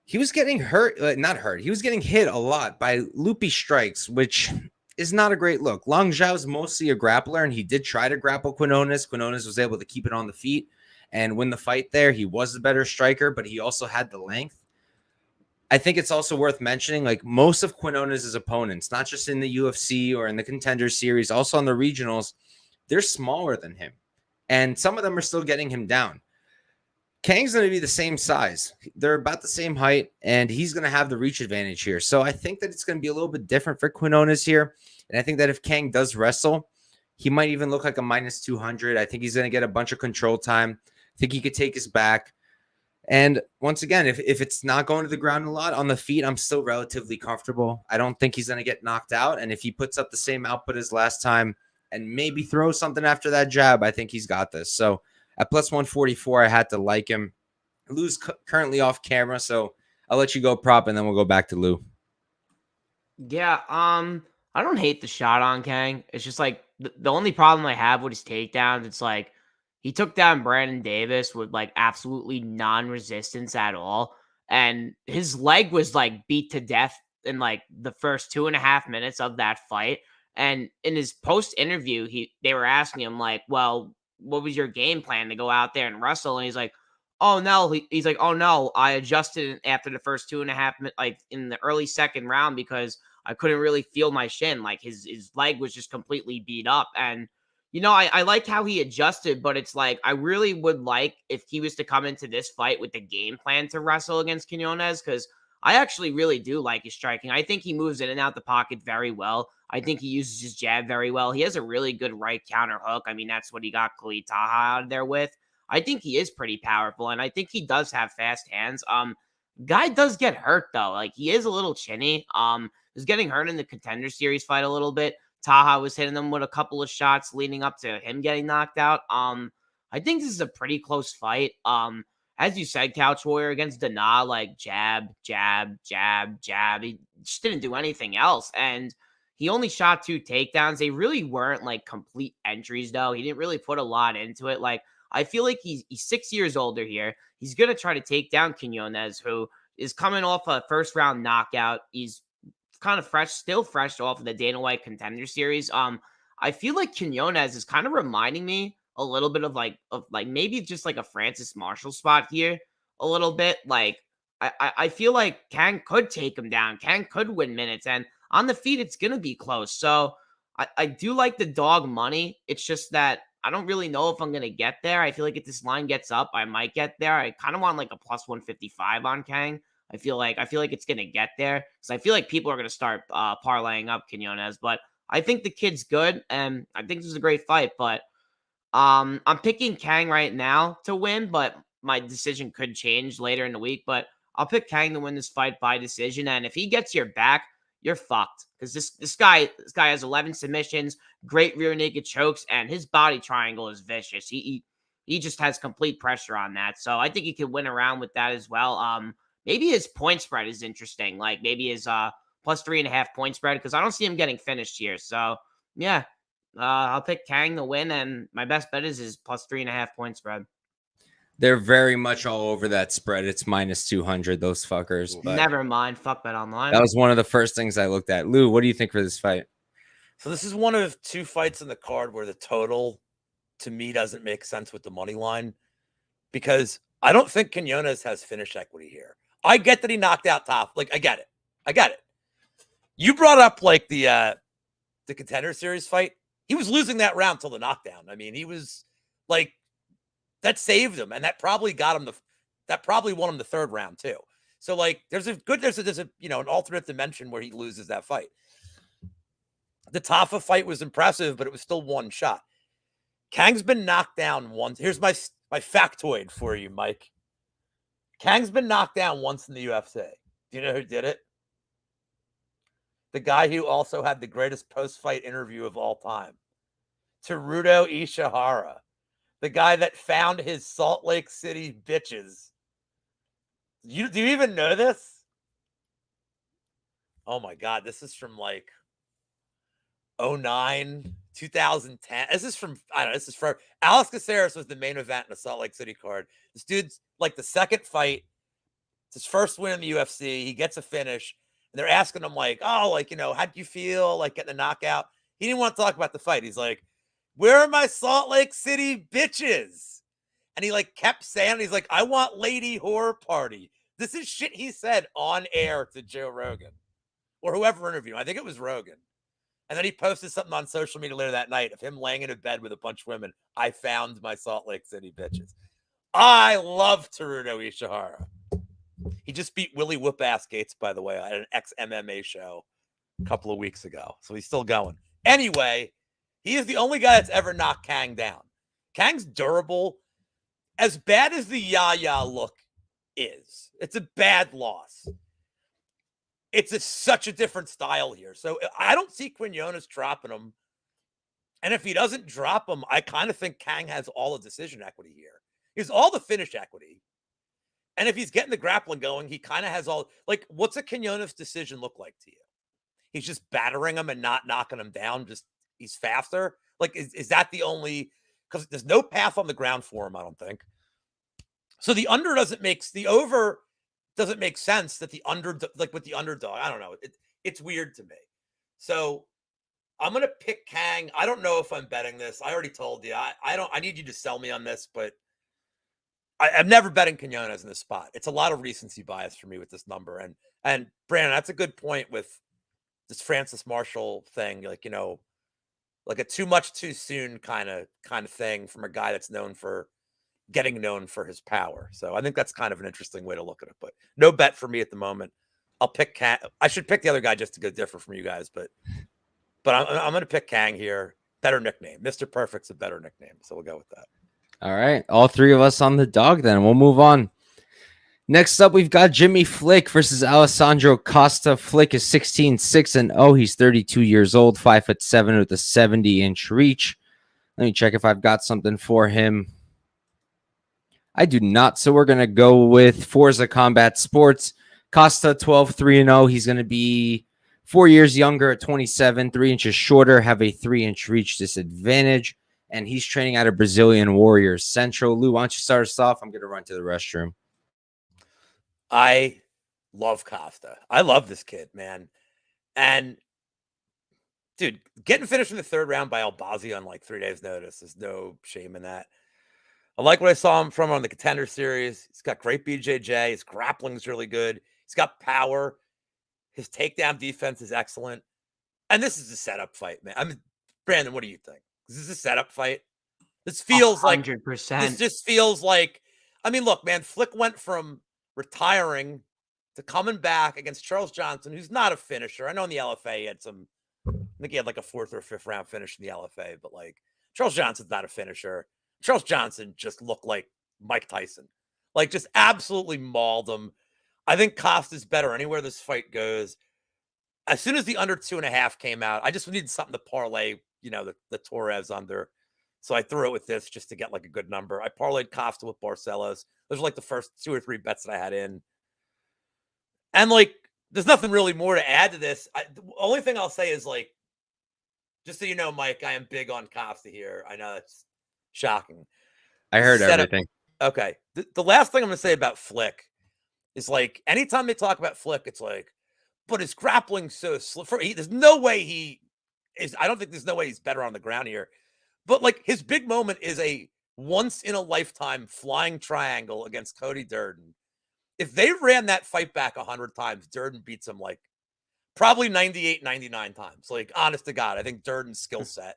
A: he was getting he was getting hit a lot by loopy strikes, which is not a great look. Long Zhao's mostly a grappler, and he did try to grapple Quinonez. Quinonez was able to keep it on the feet and win the fight there. He was the better striker, but he also had the length. I think it's also worth mentioning, like, most of Quinonez's opponents, not just in the UFC or in the Contender Series, also on the regionals, they're smaller than him. And some of them are still getting him down. Kang's going to be the same size. They're about the same height, and he's going to have the reach advantage here. So I think that it's going to be a little bit different for Quinonez here. And I think that if Kang does wrestle, he might even look like a minus 200. I think he's going to get a bunch of control time. I think he could take his back. And once again, if it's not going to the ground a lot on the feet, I'm still relatively comfortable. I don't think he's going to get knocked out. And if he puts up the same output as last time and maybe throws something after that jab, I think he's got this. So at plus 144, I had to like him. Lou's currently off camera, so I'll let you go prop, and then we'll go back to Lou.
C: Yeah, I don't hate the shot on Kang. It's just like the only problem I have with his takedowns, it's like he took down Brandon Davis with like absolutely non-resistance at all. And his leg was like beat to death in like the first 2.5 minutes of that fight. And in his post interview, they were asking him, like, well, what was your game plan to go out there and wrestle? And he's like, oh no, he's like, oh no, I adjusted after the first 2.5 minutes, like in the early second round, because I couldn't really feel my shin. Like his leg was just completely beat up. And I like how he adjusted, but it's like I really would like if he was to come into this fight with the game plan to wrestle against Quinonez, because I actually really do like his striking. I think he moves in and out the pocket very well. I think he uses his jab very well. He has a really good right counter hook. I mean, that's what he got Khalid Taha out of there with. I think he is pretty powerful, and I think he does have fast hands. Guy does get hurt though. Like he is a little chinny. Was getting hurt in the Contender Series fight a little bit. Taha was hitting him with a couple of shots leading up to him getting knocked out. I think this is a pretty close fight. As you said, Couch Warrior against Dana, like jab, jab, jab, jab. He just didn't do anything else, and he only shot 2 takedowns. They really weren't like complete entries, though. He didn't really put a lot into it. Like I feel like he's 6 years older here. He's gonna try to take down Quinonez, who is coming off a first round knockout. He's kind of still fresh off of the Dana White Contender Series. I feel like Quinonez is kind of reminding me a little bit of maybe just like a Francis Marshall spot here, a little bit. Like I feel like Kang could take him down. Kang could win minutes, and on the feet it's gonna be close. So I do like the dog money. It's just that I don't really know if I'm gonna get there. I feel like if this line gets up, I might get there. I kind of want like a plus 155 on Kang. I feel like it's gonna get there, because I feel like people are gonna start parlaying up Quinonez. But I think the kid's good, and I think this is a great fight. But I'm picking Kang right now to win, but my decision could change later in the week. But I'll pick Kang to win this fight by decision. And if he gets your back, you're fucked, because this guy has 11 submissions, great rear naked chokes, and his body triangle is vicious. He just has complete pressure on that. So I think he could win around with that as well. Maybe his point spread is interesting. Like maybe his plus 3.5 point spread, because I don't see him getting finished here. So yeah, I'll pick Kang to win, and my best bet is his plus 3.5 point spread.
A: They're very much all over that spread. It's minus 200, those fuckers. But
C: never mind. Fuck Bet Online.
A: that was one of the first things I looked at. Lou, what do you think for this fight?
B: So this is one of 2 fights in the card where the total, to me, doesn't make sense with the money line, because I don't think Quinonez has finish equity here. I get that he knocked out Top. Like, I get it. You brought up like the Contender Series fight. He was losing that round till the knockdown. I mean, he was like, that saved him, and that probably got him that probably won him the 3rd round too. So like, there's an alternate dimension where he loses that fight. The Tafa fight was impressive, but it was still 1 shot. Kang's been knocked down once. Here's my factoid for you, Mike. Kang's been knocked down once in the UFC. Do you know who did it? The guy who also had the greatest post-fight interview of all time. Teruto Ishihara. The guy that found his Salt Lake City bitches. Do you even know this? Oh my God, this is from like 2009, 2010. This is from Alex Caceres was the main event in the Salt Lake City card. This dude's like the 2nd fight. It's his first win in the UFC. He gets a finish. And they're asking him like, oh, like, how do you feel like getting a knockout? He didn't want to talk about the fight. He's like, where are my Salt Lake City bitches? And he like kept saying, he's like, I want lady whore party. This is shit he said on air to Joe Rogan or whoever interviewed him. I think it was Rogan. And then he posted something on social media later that night of him laying in a bed with a bunch of women. I found my Salt Lake City bitches. I love Teruto Ishihara. He just beat Willie Whoop-Ass Gates, by the way, at an ex-MMA show a couple of weeks ago. So he's still going. Anyway, he is the only guy that's ever knocked Kang down. Kang's durable. As bad as the Yaya look is, it's a bad loss. It's such a different style here. So I don't see Quinonez dropping him. And if he doesn't drop him, I kind of think Kang has all the decision equity here. He has all the finish equity. And if he's getting the grappling going, he kind of has all, like, what's a Quinonez decision look like to you? he's just battering him and not knocking him down. Just he's faster. Like, is that the only? Because there's no path on the ground for him, I don't think. So the over doesn't make sense that the under, like with the underdog. I don't know. It's weird to me. So I'm gonna pick Kang. I don't know if I'm betting this. I already told you. I need you to sell me on this, but I'm never betting Quinonez in this spot. It's a lot of recency bias for me with this number. And Brandon, that's a good point with this Francis Marshall thing. Like, like a too much too soon kind of thing from a guy that's getting known for his power. So I think that's kind of an interesting way to look at it. But no bet for me at the moment. I'll pick Kang. I should pick the other guy just to go differ from you guys, but I'm going to pick Kang here. Better nickname. Mr. Perfect's a better nickname, so we'll go with that.
A: All right. All three of us on the dog then. We'll move on. Next up, we've got Jimmy Flick versus Alessandro Costa. Flick is 16-6-0. He's 32 years old, 5'7" with a 70-inch reach. Let me check if I've got something for him. I do not, so we're going to go with Forza Combat Sports. Costa, 12-3-0. He's going to be 4 years younger at 27, 3 inches shorter, have a 3-inch reach disadvantage, and he's training out of Brazilian Warriors Central. Lou, why don't you start us off? I'm going to run to the restroom.
B: I love Costa. I love this kid, man. And, dude, getting finished in the third round by Albazi on like 3 days' notice, there's no shame in that. I like what I saw him from on the Contender Series. He's got great BJJ. His grappling's really good. He's got power. His takedown defense is excellent. And this is a setup fight, man. I mean, Brandon, what do you think? Is this a setup fight? This feels
C: 100%.
B: like, this just feels like, I mean, look, man, Flick went from retiring to coming back against Charles Johnson, who's not a finisher. I know in the LFA he had some, I think he had like a 4th or 5th round finish in the LFA, but like Charles Johnson's not a finisher. Charles Johnson just looked like Mike Tyson, like just absolutely mauled him. I think Costa's better anywhere this fight goes. As soon as the under 2.5 came out, I just needed something to parlay, the Torres under. So I threw it with this just to get like a good number. I parlayed Costa with Barcelos. Those were like the first 2 or 3 bets that I had in. And like, there's nothing really more to add to this. The only thing I'll say is like, just so you know, Mike, I am big on Costa here. I know that's shocking.
A: I heard everything.
B: Okay. The last thing I'm going to say about Flick is like, anytime they talk about Flick, it's like, but his grappling so slow. There's no way he is. I don't think there's no way he's better on the ground here. But like his big moment is a once in a lifetime flying triangle against Cody Durden. If they ran that fight back 100 times, Durden beats him like probably 98, 99 times. Like, honest to God, I think Durden's skill set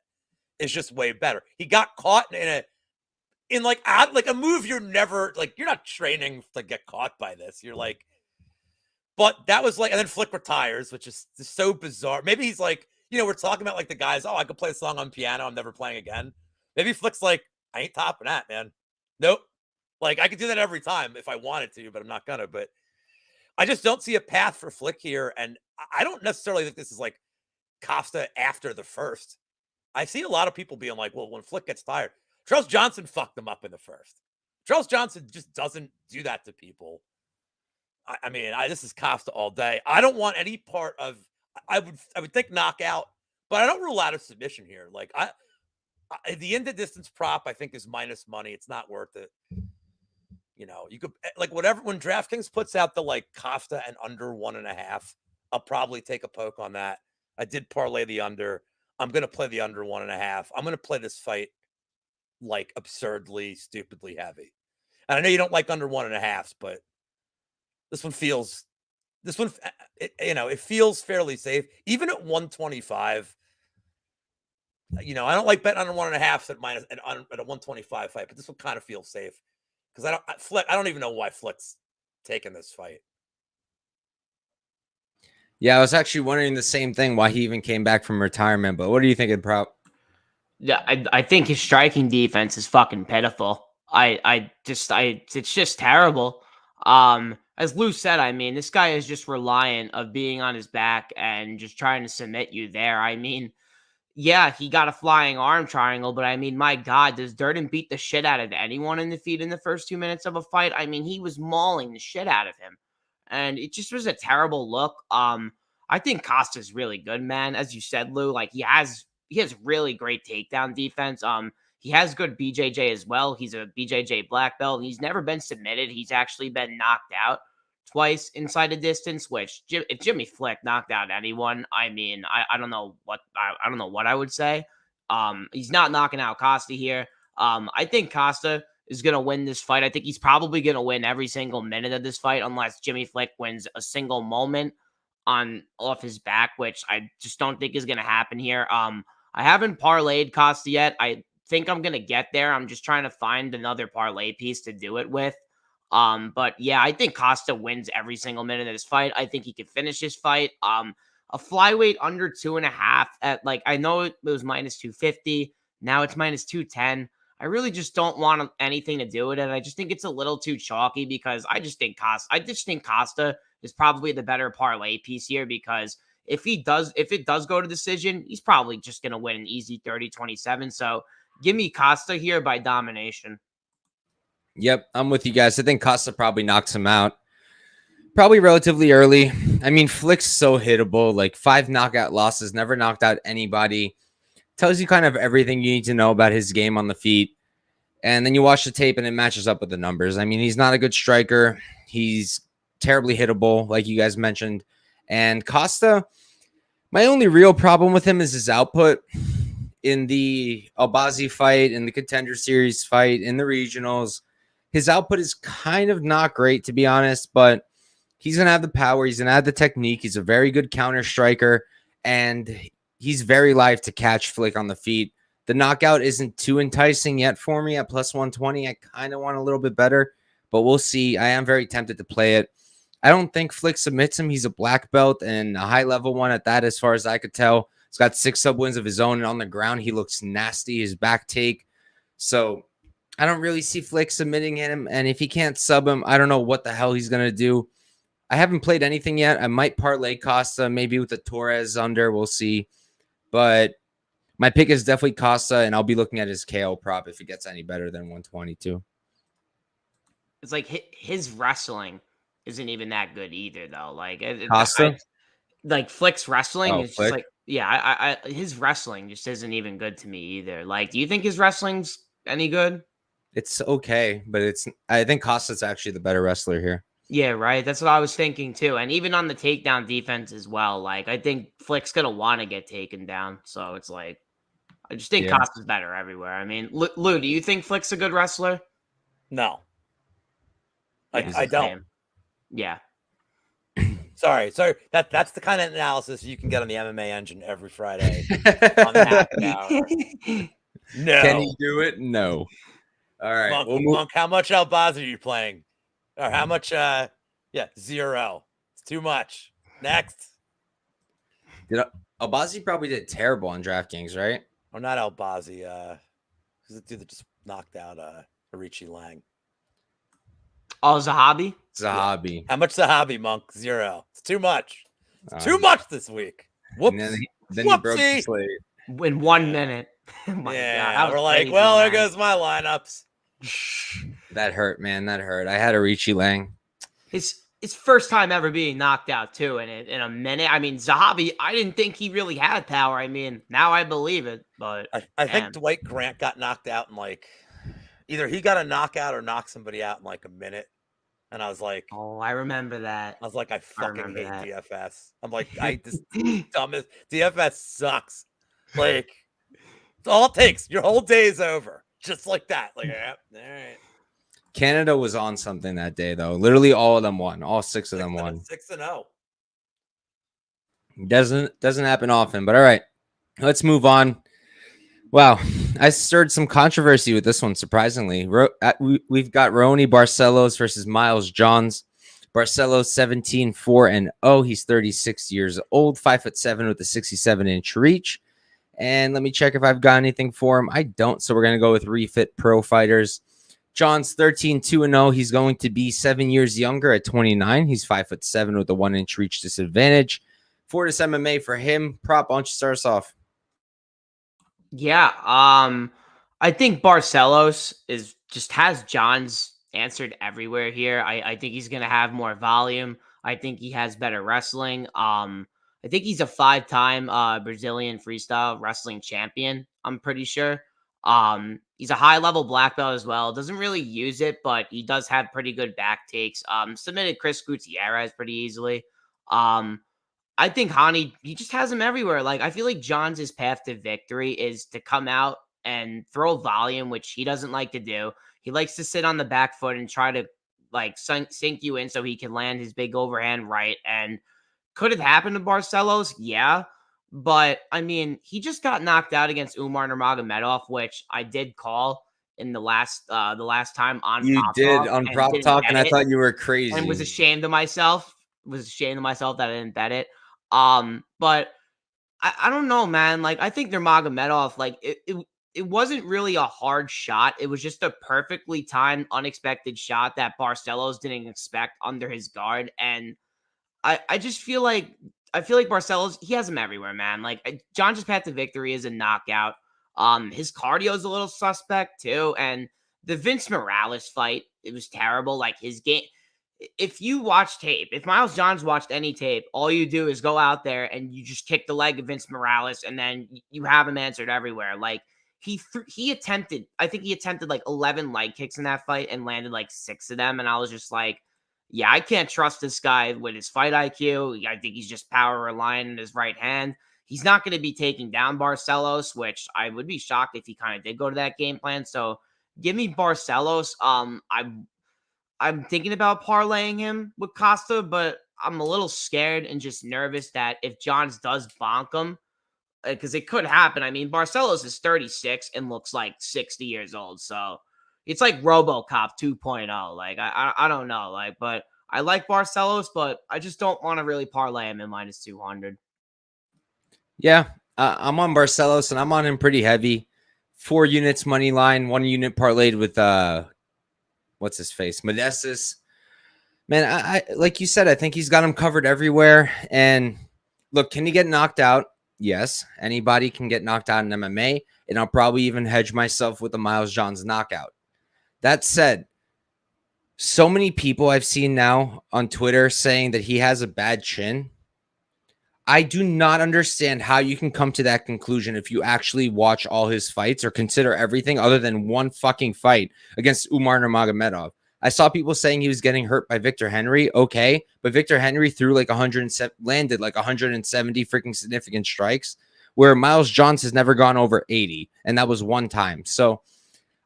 B: is just way better. He got caught in like a move you're not training to get caught by this. You're like, but that was like, and then Flick retires, which is so bizarre. Maybe he's like, we're talking about like the guys, I could play a song on piano, I'm never playing again. Maybe Flick's like, I ain't topping that, man. Nope. Like, I could do that every time if I wanted to, but I'm not gonna. But I just don't see a path for Flick here. And I don't necessarily think this is like Costa after the first. I see a lot of people being like, well, when Flick gets tired, Charles Johnson fucked him up in the first. Charles Johnson just doesn't do that to people. I mean, this is Costa all day. I don't want any part of, I would think knockout, but I don't rule out a submission here. Like the end of distance prop, I think is minus money. It's not worth it. You could like whatever, when DraftKings puts out the like Costa and under 1.5, I'll probably take a poke on that. I did parlay the under. I'm going to play the under 1.5. I'm going to play this fight like absurdly, stupidly heavy. And I know you don't like under 1.5s, but it feels fairly safe. Even at 125, I don't like betting under 1.5 at a 125 fight, but this one kind of feels safe. Because I don't even know why Flick's taking this fight.
A: Yeah, I was actually wondering the same thing, why he even came back from retirement. But what are you thinking, Prop?
C: Yeah, I think his striking defense is fucking pitiful. It's just terrible. As Lou said, I mean, this guy is just reliant of being on his back and just trying to submit you there. I mean, yeah, he got a flying arm triangle, but I mean, my God, does Durden beat the shit out of anyone in the feet in the first 2 minutes of a fight? I mean, he was mauling the shit out of him, and it just was a terrible look. I think Costa's really good, man. As you said, Lou, like he has really great takedown defense. He has good BJJ as well. He's a BJJ black belt. He's never been submitted. He's actually been knocked out twice inside a distance, which if Jimmy Flick knocked out anyone, I mean, I don't know what I don't know what I would say. He's not knocking out Costa here. I think Costa is going to win this fight. I think he's probably going to win every single minute of this fight unless Jimmy Flick wins a single moment off his back, which I just don't think is going to happen here. I haven't parlayed Costa yet. I think I'm going to get there. I'm just trying to find another parlay piece to do it with. But yeah, I think Costa wins every single minute of this fight. I think he can finish this fight. A flyweight under 2.5 at like, I know it was minus 250. Now it's minus 210. I really just don't want anything to do with it. I just think it's a little too chalky because I just think Costa is probably the better parlay piece here because if it does go to decision, he's probably just going to win an easy 30-27. So give me Costa here by domination.
A: Yep, I'm with you guys. I think Costa probably knocks him out. Probably relatively early. I mean, Flick's so hittable. Like 5 knockout losses, never knocked out anybody. Tells you kind of everything you need to know about his game on the feet. And then you watch the tape and it matches up with the numbers. I mean, he's not a good striker. He's terribly hittable, like you guys mentioned. And Costa, my only real problem with him is his output. In the Albazi fight, in the Contender Series fight, in the regionals, his output is kind of not great, to be honest, but he's going to have the power. He's going to have the technique. He's a very good counter striker, and he's very live to catch Flick on the feet. The knockout isn't too enticing yet for me at plus 120. I kind of want a little bit better, but we'll see. I am very tempted to play it. I don't think Flick submits him. He's a black belt and a high-level one at that, as far as I could tell. He's got 6 sub-wins of his own, and on the ground, he looks nasty. His back take. So I don't really see Flick submitting him, and if he can't sub him, I don't know what the hell he's going to do. I haven't played anything yet. I might parlay Costa, maybe with the Torres under. We'll see. But my pick is definitely Costa, and I'll be looking at his KO prop if it gets any better than 122.
C: It's like his wrestling isn't even that good either, though. Like
A: Costa?
C: Like Flick's wrestling is
A: Flick?
C: just like, yeah, his wrestling just isn't even good to me either. Like, do you think his wrestling's any good?
A: It's okay, but I think Costa's actually the better wrestler here.
C: Yeah, right. That's what I was thinking too. And even on the takedown defense as well. Like, I think Flick's gonna want to get taken down. So it's like, I just think Costa's better everywhere. I mean, Lou, do you think Flick's a good wrestler?
B: No,
C: Yeah,
B: I don't.
C: Yeah.
B: Sorry. That's the kind of analysis you can get on the MMA Engine every Friday on the happy hour. No.
A: Can he do it? No. All right.
B: Monk, how much Albazi are you playing? Or how much? 0. It's too much. Next.
A: Albazi probably did terrible on DraftKings, right?
B: Or not Albazi. Who's the dude that just knocked out Arichi Lang?
C: Oh, Zahabi?
A: Zahabi.
B: Yeah. How much Zahabi, Monk? 0. It's too much. It's too much this week. Whoops.
A: Then he broke the slate.
C: In 1 minute.
B: Oh God, we're like, well, there goes my lineups.
A: That hurt, man. That hurt. I had Arichi Lang.
C: His first time ever being knocked out too in a minute. I mean, Zahabi, I didn't think he really had power. I mean, now I believe it. But
B: I think Dwight Grant got knocked out in like either he got a knockout or knocked somebody out in like a minute. And I was like,
C: oh, I remember that.
B: I was like, I fucking hate DFS. I'm like, this dumbest DFS sucks. Like, it's all it takes. Your whole day is over. Just like that. Like, yeah, all right.
A: Canada was on something that day, though. Literally all of them won. All 6 of them won.
B: 6-0.
A: Doesn't happen often, but all right. Let's move on. Wow. I stirred some controversy with this one, surprisingly. We've got Raoni Barcelos versus Miles Johns. Barcelos 17-4-0. He's 36 years old, 5'7" with a 67-inch reach. And let me check if I've got anything for him. I don't, so we're going to go with Refit Pro Fighters. John's 13-2-0. He's going to be 7 years younger at 29. He's 5'7" with a 1-inch reach disadvantage. Fortis MMA for him. Prop, why don't you start us off?
C: Yeah, I think Barcelos has John's answered everywhere here. I think he's gonna have more volume. I think he has better wrestling. I think he's a 5-time Brazilian freestyle wrestling champion. I'm pretty sure. He's a high level black belt as well. Doesn't really use it, but he does have pretty good back takes. Submitted Chris Gutierrez pretty easily. I think Hani, he just has him everywhere. Like, I feel like John's path to victory is to come out and throw volume, which he doesn't like to do. He likes to sit on the back foot and try to like sink you in so he can land his big overhand right. And could it happen to Barcelos? Yeah. But I mean, he just got knocked out against Umar Nurmagomedov, which I did call in the last time on
A: You
C: Prop
A: did
C: Talk
A: on
C: and
A: Prop
C: didn't
A: Talk,
C: bet
A: and I
C: it,
A: thought you were
C: and was
A: crazy.
C: ashamed of myself. That I didn't bet it. But I don't know, man. Like, I think Nurmagomedov, like it wasn't really a hard shot. It was just a perfectly timed, unexpected shot that Barcelos didn't expect under his guard. And I just feel like Barcelos, he has him everywhere, man. Like, John's path to victory is a knockout. His cardio is a little suspect too. And the Vince Morales fight, it was terrible. Like, his game, if you watch tape, if Miles Johns watched any tape, all you do is go out there and you just kick the leg of Vince Morales, and then you have him answered everywhere. Like, he attempted, I think he attempted like 11 leg kicks in that fight and landed like 6 of them. And I was just like, yeah, I can't trust this guy with his fight IQ. I think he's just power reliant in his right hand. He's not going to be taking down Barcelos, which I would be shocked if he kind of did go to that game plan. So give me Barcelos. I'm thinking about parlaying him with Costa, but I'm a little scared and just nervous that if Johns does bonk him, because it could happen. I mean, Barcelos is 36 and looks like 60 years old. So it's like RoboCop 2.0. Like, I don't know. Like, but I like Barcelos, but I just don't want to really parlay him in minus 200.
A: Yeah, I'm on Barcelos, and I'm on him pretty heavy. 4 units money line, 1 unit parlayed with what's his face, Modestas. Man, I like you said, I think he's got him covered everywhere. And look, can he get knocked out? Yes, anybody can get knocked out in MMA, and I'll probably even hedge myself with the Miles Johns knockout. That said, so many people I've seen now on Twitter saying that he has a bad chin. I do not understand how you can come to that conclusion if you actually watch all his fights or consider everything other than one fucking fight against Umar Nurmagomedov. I saw people saying he was getting hurt by Victor Henry. Okay, but Victor Henry threw like 107, landed like 170 freaking significant strikes, where Miles Johns has never gone over 80, and that was one time. So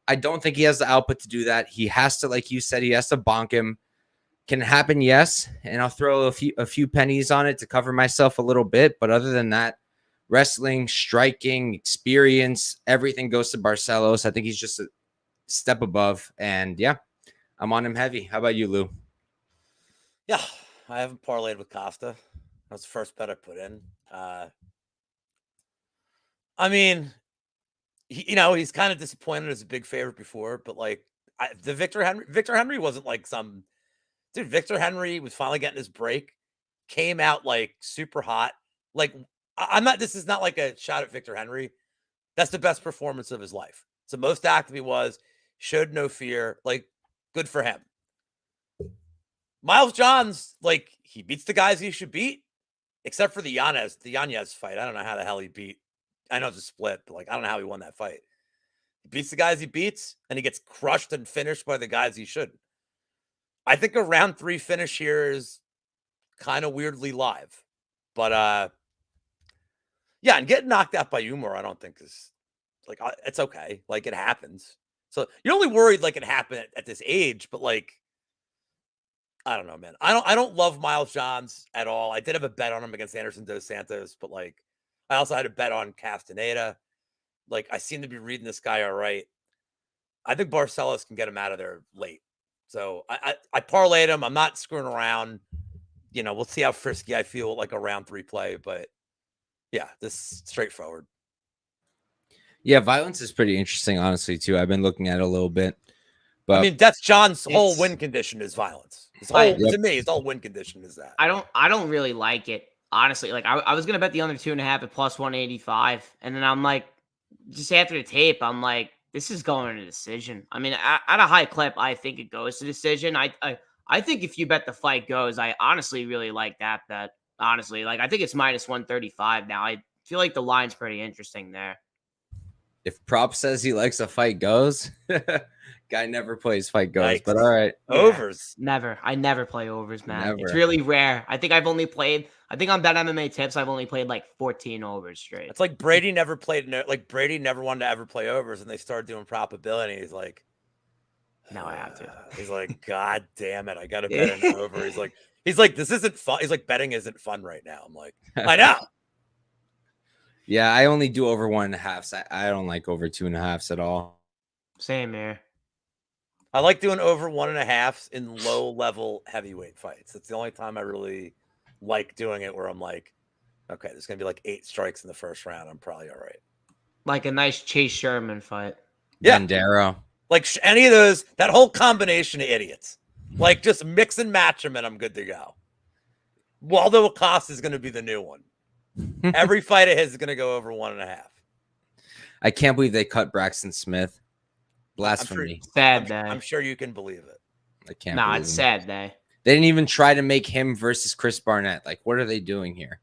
A: I don't think he has the output to do that. He has to, like you said, he has to bonk him. Can it happen? Yes. And I'll throw a few pennies on it to cover myself a little bit. But other than that, wrestling, striking, experience, everything goes to Barcelos. I think he's just a step above. And yeah, I'm on him heavy. How about you, Lou?
B: Yeah, I haven't parlayed with Costa. That's the first bet I put in. I mean, he's kind of disappointed as a big favorite before, but like Victor Henry wasn't like some dude. Victor Henry was finally getting his break, came out like super hot. Like, I'm not, this is not like a shot at Victor Henry. That's the best performance of his life. It's the most active he was, showed no fear. Like, good for him. Miles Johns, like, he beats the guys he should beat, except for the Yanez fight. I don't know how the hell he beat. I know it's a split, but like, I don't know how he won that fight. He beats the guys he beats, and he gets crushed and finished by the guys he shouldn't. I think a round 3 finish here is kind of weirdly live. But yeah, and getting knocked out by Umar, I don't think is like, it's okay. Like, it happens. So you're only worried like it happened at this age, but like, I don't know, man. I don't love Miles Johns at all. I did have a bet on him against Anderson Dos Santos, but like, I also had a bet on Castaneda. Like, I seem to be reading this guy all right. I think Barcelos can get him out of there late. So I parlayed him. I'm not screwing around. We'll see how frisky I feel like a round 3 play, but yeah, this is straightforward.
A: Yeah, violence is pretty interesting, honestly, too. I've been looking at it a little bit. But
B: I mean, that's John's whole win condition is violence. To me, his whole win condition is that.
C: I don't really like it, honestly. Like, I was gonna bet the under 2.5 at plus 185, and then I'm like, just after the tape, I'm like, this is going to decision. I mean, at a high clip, I think it goes to decision. I think if you bet the fight goes, I honestly really like that bet. honestly. Like, I think it's minus 135 now. I feel like the line's pretty interesting there.
A: If Prop says he likes a fight goes, guy never plays fight goes.
B: Yikes.
A: But all right,
C: Yeah,
B: Overs.
C: never. I never play overs, man. It's
A: Never.
C: really rare. I think on Bet MMA Tips, I've only played like 14 overs straight.
B: It's like Brady never wanted to ever play overs, and they started doing probability. He's like,
C: now I have to.
B: He's like, God damn it, I gotta bet an over. He's like, this isn't fun. He's like, betting isn't fun right now. I'm like, I know.
A: Yeah, I only do over 1.5. I don't like over 2.5s at all.
C: Same here.
B: I like doing over 1.5s in low level heavyweight fights. It's the only time I really like doing it where I'm like, okay, there's gonna be like 8 strikes in the first round. I'm probably all right.
C: Like a nice Chase Sherman fight.
B: Yeah.
A: Bandera.
B: Like any of those, that whole combination of idiots. Like just mix and match them and I'm good to go. Waldo Acosta is going to be the new one. Every fight of his is going to go over 1.5.
A: I can't believe they cut Braxton Smith. Blasphemy.
C: Sad day.
B: I'm sure you can believe it.
A: I can't.
C: Nah,
A: believe
C: it's
A: it.
C: sad day.
A: They didn't even try to make him versus Chris Barnett. Like, what are they doing here?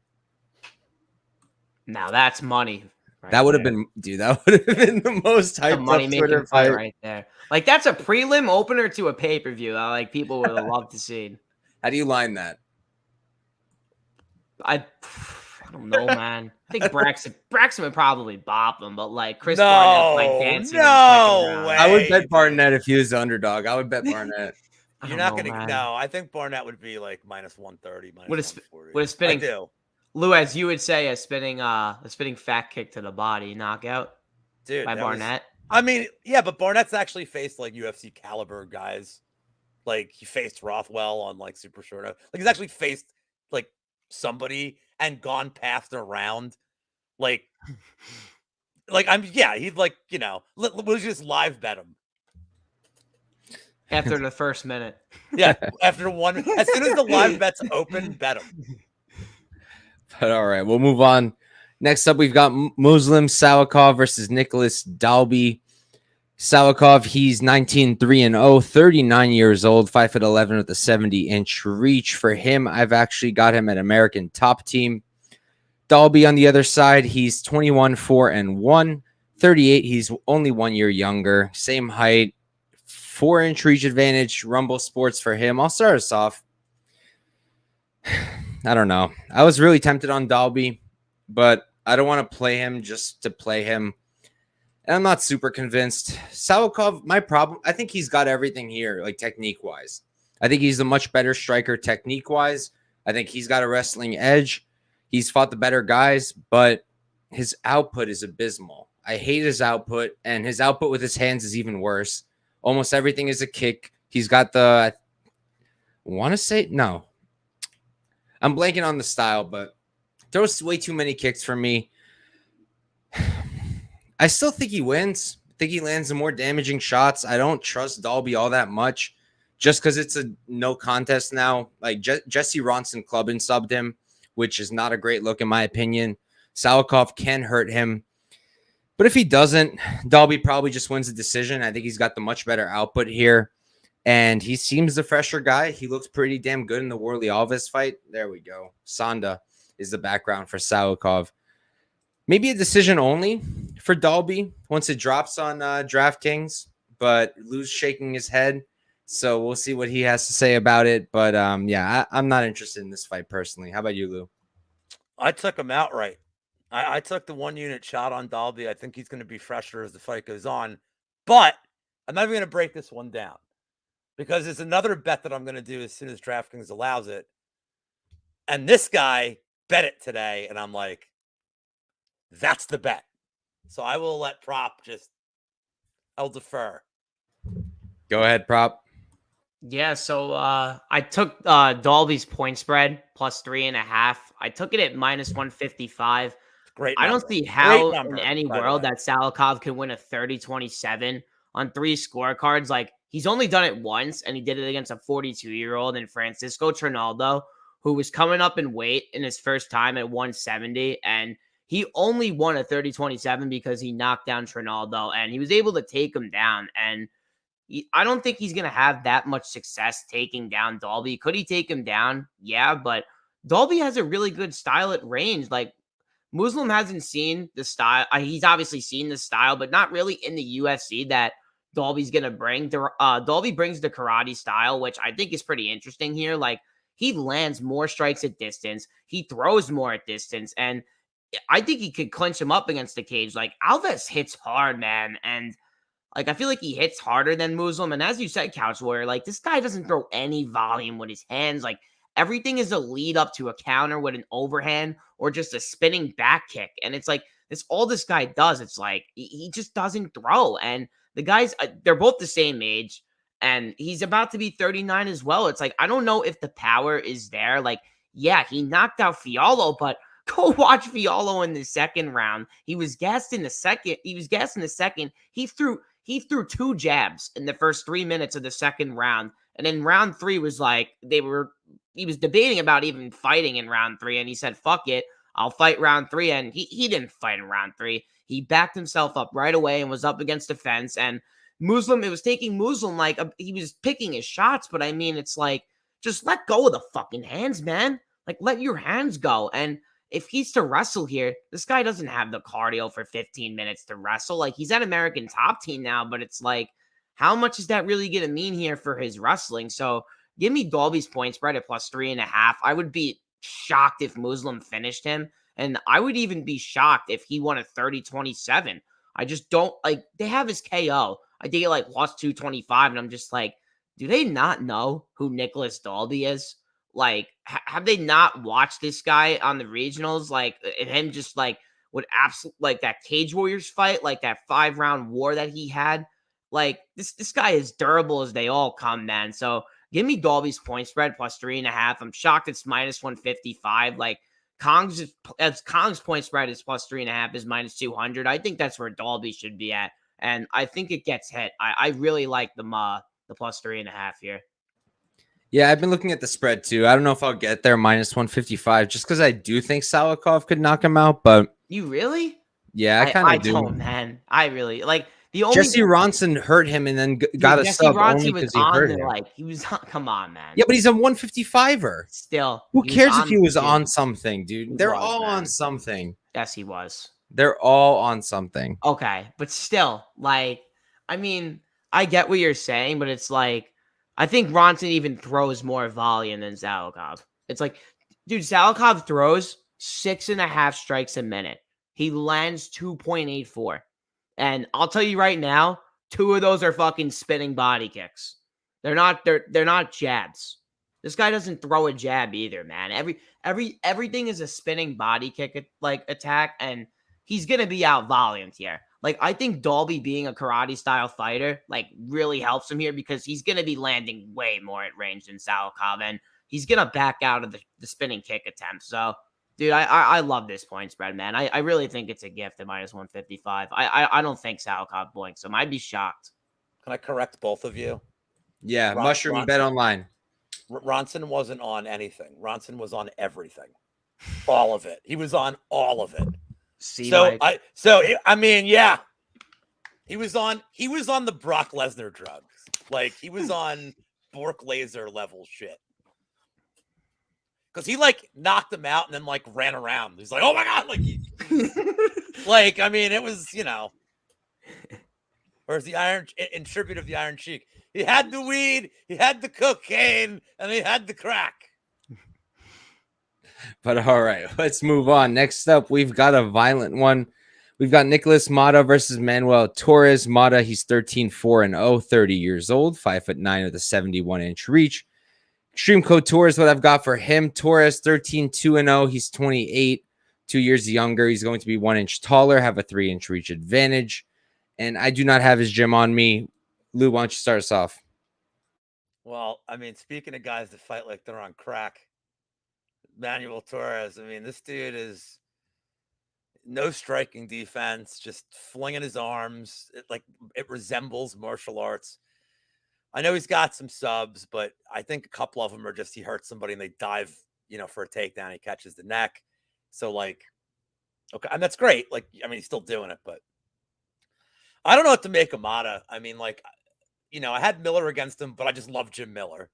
C: Now that's money. Right
A: That would have
C: there.
A: been, dude. That would have been the most
C: A
A: hyped
C: money
A: up
C: making
A: Twitter
C: fight
A: fight.
C: right there. Like that's a prelim opener to a pay per view. Like people would have loved to see.
A: How do you line that?
C: I don't know, man. I think Braxton would probably bop him, but like Chris
B: No,
C: Barnett, like dancing. in the
B: no
C: second round.
B: way.
A: I would bet
B: dude.
A: Barnett if he was the underdog. I would bet Barnett.
C: I
B: You're
C: don't
B: not
C: know,
B: going to.
C: man.
B: No, I think Barnett would be like minus 130, minus
C: What is-
B: 140.
C: what is spinning-
B: I do.
C: Lou, as you would say, a spinning fat kick to the body knockout
B: Dude,
C: by
B: that was-
C: Barnett.
B: I mean, yeah, but Barnett's actually faced like UFC caliber guys. Like he faced Rothwell on like super short. Like he's actually faced like somebody and gone past a round. Like he's like, we'll just live bet him.
C: After the first minute.
B: Yeah, after one, as soon as the live bets open, bet him.
A: But all right, we'll move on. Next up, we've got Muslim Salikhov versus Nicolas Dalby. Salikhov, he's 19-3-0, 39 years old, 5'11" with a 70-inch reach. For him, I've actually got him at American Top Team. Dalby on the other side, he's 21-4-1, 38. He's only 1 year younger, same height, 4-inch reach advantage. Rumble Sports for him. I'll start us off. I don't know. I was really tempted on Dalby, but I don't want to play him just to play him. And I'm not super convinced. Salikhov, my problem, I think he's got everything here, like technique-wise. I think he's a much better striker technique-wise. I think he's got a wrestling edge. He's fought the better guys, but his output is abysmal. I hate his output, and his output with his hands is even worse. Almost everything is a kick. He's got the, I want to say, no. I'm blanking on the style, but throws way too many kicks for me. I still think he wins. I think he lands the more damaging shots. I don't trust Dalby all that much just because it's a no contest now. Like Jesse Ronson clubbed and subbed him, which is not a great look in my opinion. Salikhov can hurt him. But if he doesn't, Dalby probably just wins the decision. I think he's got the much better output here. And he seems the fresher guy. He looks pretty damn good in the Worley Alves fight. There we go. Sonda is the background for Salikhov. Maybe a decision only for Dalby once it drops on DraftKings, but Lou's shaking his head. So we'll see what he has to say about it. But yeah, I'm not interested in this fight personally. How about you, Lou?
B: I took him outright. I took the 1 unit shot on Dalby. I think he's going to be fresher as the fight goes on. But I'm not even going to break this one down because it's another bet that I'm going to do as soon as DraftKings allows it. And this guy bet it today, and I'm like, that's the bet. So I will let Prop I'll defer.
A: Go ahead, Prop.
C: Yeah, so I took Dalby's point spread plus 3.5. I took it at minus 155.
B: Great.
C: I don't
B: number.
C: see how
B: Great number,
C: in any
B: by the
C: world
B: way.
C: that Salikhov can win a 30-27 on 3 scorecards. Like, he's only done it once, and he did it against a 42-year-old in Francisco Trinaldo, who was coming up in weight in his first time at 170, and he only won a 30-27 because he knocked down Trinaldo, and he was able to take him down. And I don't think he's going to have that much success taking down Dalby. Could he take him down? Yeah, but Dalby has a really good style at range. Like, Muslim hasn't seen the style. He's obviously seen the style, but not really in the UFC that Dalby's going to bring. Dalby brings the karate style, which I think is pretty interesting here. Like, he lands more strikes at distance. He throws more at distance. And I think he could clinch him up against the cage. Like, Alves hits hard, man. And like, I feel like he hits harder than Muslim. And as you said, Couch Warrior, like, this guy doesn't throw any volume with his hands. Like, everything is a lead up to a counter with an overhand or just a spinning back kick. And it's like, that's all this guy does. It's like, he just doesn't throw. And the guys, they're both the same age. And he's about to be 39 as well. It's like, I don't know if the power is there. Like, yeah, he knocked out Fiallo, but go watch Fiallo in the second round. He was gassed in the second. He threw 2 jabs in the first 3 minutes of the second round. And then round 3 was like, he was debating about even fighting in round 3. And he said, fuck it, I'll fight round 3. And he didn't fight in round 3. He backed himself up right away and was up against the fence. And Muslim, it was taking Muslim like he was picking his shots. But I mean, it's like, just let go of the fucking hands, man. Like, let your hands go. And if he's to wrestle here, this guy doesn't have the cardio for 15 minutes to wrestle. Like, he's at American Top Team now, but it's like, how much is that really going to mean here for his wrestling? So give me Dalby's point spread at +3.5. I would be shocked if Muslim finished him. And I would even be shocked if he won a 30-27. I just don't like, they have his KO. I think it like +225. And I'm just like, do they not know who Nicolas Dalby is? Like, have they not watched this guy on the regionals? Like, and him just like would absolutely like that Cage Warriors fight, like that 5-round war that he had. Like, this guy is durable as they all come, man. So give me Dalby's point spread +3.5. I'm shocked it's -155. Like, Kang's point spread is +3.5 is -200. I think that's where Dalby should be at, and I think it gets hit. I really like the +3.5 here.
A: Yeah, I've been looking at the spread too. I don't know if I'll get there -155 just because I do think Salikhov could knock him out. But
C: you really?
A: Yeah, I kind of do.
C: Don't, man. I really like the only
A: Jesse Ronson hurt him and then got a sub only because he hurt him.
C: Like, he was on, come on, man.
A: Yeah, but he's a 155er.
C: Still,
A: who cares if he was on something, dude? They're all on something.
C: Yes, he was.
A: They're all on something.
C: Okay, but still, like, I mean, I get what you're saying, but it's like, I think Ronson even throws more volume than Zhumagulov. It's like, dude, Salikhov throws 6.5 strikes a minute. He lands 2.84. And I'll tell you right now, 2 of those are fucking spinning body kicks. They're not jabs. This guy doesn't throw a jab either, man. Everything is a spinning body kick like attack, and he's gonna be out volumed here. Like, I think Dalby being a karate style fighter like really helps him here because he's gonna be landing way more at range than Salikhov, and he's gonna back out of the spinning kick attempt. So, dude, I love this point spread, man. I really think it's a gift at -155. I don't think Salikhov blinks him. I'd be shocked.
B: Can I correct both of you?
A: Yeah, Mushroom Bet Online.
B: Ronson wasn't on anything. Ronson was on everything. All of it. He was on all of it.
C: See,
B: I mean, yeah. He was on the Brock Lesnar drugs. Like, he was on Bork Laser level shit. Because he like knocked him out and then like ran around. He's like, oh my God, like like, I mean, it was, you know. Whereas the Iron, in tribute of the Iron Sheik, he had the weed, he had the cocaine, and he had the crack.
A: But all right, let's move on. Next up, we've got a violent one. We've got Nicolas Motta versus Manuel Torres. Motta, he's 13-4-0, 30 years old, 5'9" with a 71-inch reach. Extreme Couture is what I've got for him. Torres, 13-2-0. He's 28, 2 years younger. He's going to be 1 inch taller, have a 3-inch reach advantage. And I do not have his gym on me. Lou, why don't you start us off?
B: Well, I mean, speaking of guys that fight like they're on crack, Manuel Torres, I mean, this dude is no striking defense, just flinging his arms. It resembles martial arts. I know he's got some subs, but I think a couple of them are just he hurts somebody and they dive, for a takedown. He catches the neck. So, like, okay, and that's great. Like, I mean, he's still doing it, but I don't know what to make of Motta. I mean, like, I had Miller against him, but I just love Jim Miller.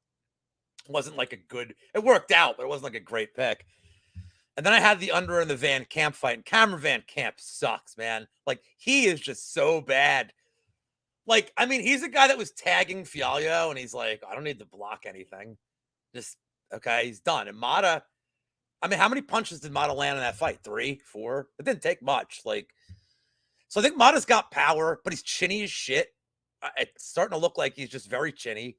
B: wasn't like a good, it worked out, but it wasn't like a great pick. And then I had the under in the Van Camp fight, and Cameron Van Camp sucks, man. Like, he is just so bad. Like, I mean, he's a guy that was tagging Fialho, and he's like, I don't need to block anything. Just, okay, he's done. And Motta, I mean, how many punches did Motta land in that fight? 3, 4? It didn't take much. Like, so I think Motta's got power, but he's chinny as shit. It's starting to look like he's just very chinny.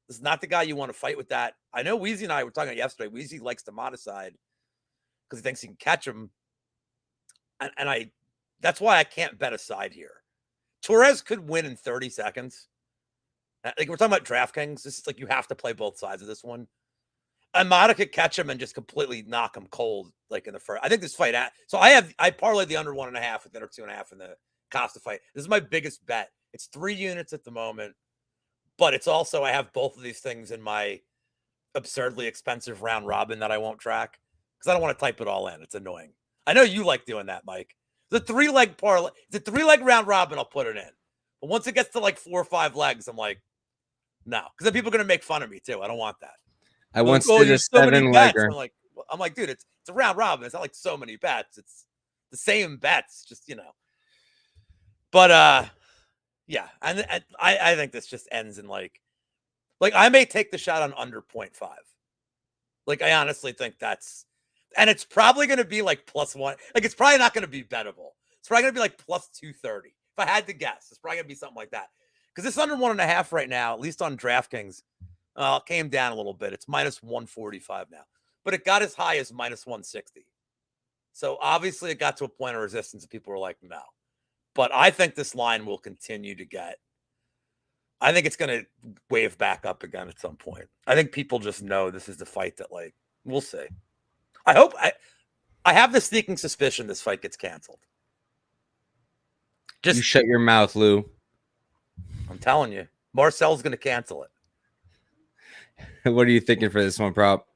B: This is not the guy you want to fight with that. I know Weezy and I were talking about yesterday. Weezy likes the Motta side because he thinks he can catch him. And that's why I can't bet a side here. Torres could win in 30 seconds. Like, we're talking about DraftKings. This is like, you have to play both sides of this one. And Motta could catch him and just completely knock him cold, like in the first. I think this fight. So I parlayed the under 1.5 with the under 2.5 in the Costa fight. This is my biggest bet. It's 3 units at the moment, but it's also, I have both of these things in my absurdly expensive round robin that I won't track because I don't want to type it all in. It's annoying. I know you like doing that, Mike. The 3-leg parlay, the 3-leg round robin, I'll put it in. But once it gets to like 4 or 5 legs, I'm like, no, because then people are going to make fun of me too. I don't want that.
A: I once did a 7-legger.
B: I'm like, dude, it's a round robin. It's not like so many bets. It's the same bets, just, you know. But yeah, and I think this just ends in like I may take the shot on under 0.5. Like, I honestly think that's, and it's probably going to be like +1. Like, it's probably not going to be bettable. It's probably going to be like +230. If I had to guess, it's probably going to be something like that. Because it's under 1.5 right now, at least on DraftKings. It came down a little bit. It's -145 now, but it got as high as -160. So obviously it got to a point of resistance and people were like, no. But I think this line will continue to get, I think it's going to wave back up again at some point. I think people just know this is the fight that, like, we'll see. I hope, I have the sneaking suspicion this fight gets canceled.
A: You shut your mouth, Lou.
B: I'm telling you, Marcel's going to cancel it.
A: What are you thinking for this one, prop?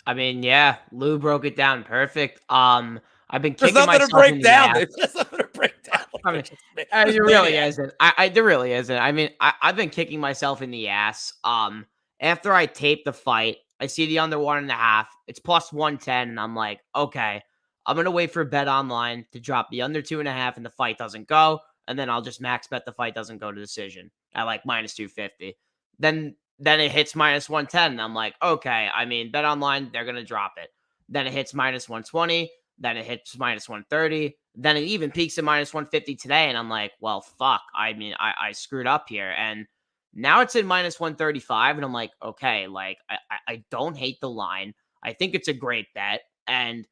C: I mean, yeah, Lou broke it down perfect. I've been kicking
B: There's nothing
C: myself
B: to break
C: in the
B: down.
C: ass.
B: There's nothing to break down.
C: I mean, there really isn't. There really isn't. I mean, I've been kicking myself in the ass. After I tape the fight, I see the under 1.5. It's +110, and I'm like, okay, I'm gonna wait for Bet Online to drop the under 2.5, and the fight doesn't go, and then I'll just max bet the fight doesn't go to decision at like -250. Then it hits -110, and I'm like, okay, I mean, Bet Online, they're gonna drop it. Then it hits -120. Then it hits -130. Then it even peaks at -150 today. And I'm like, well, fuck. I mean, I screwed up here. And now it's in -135. And I'm like, okay, like, I don't hate the line. I think it's a great bet. And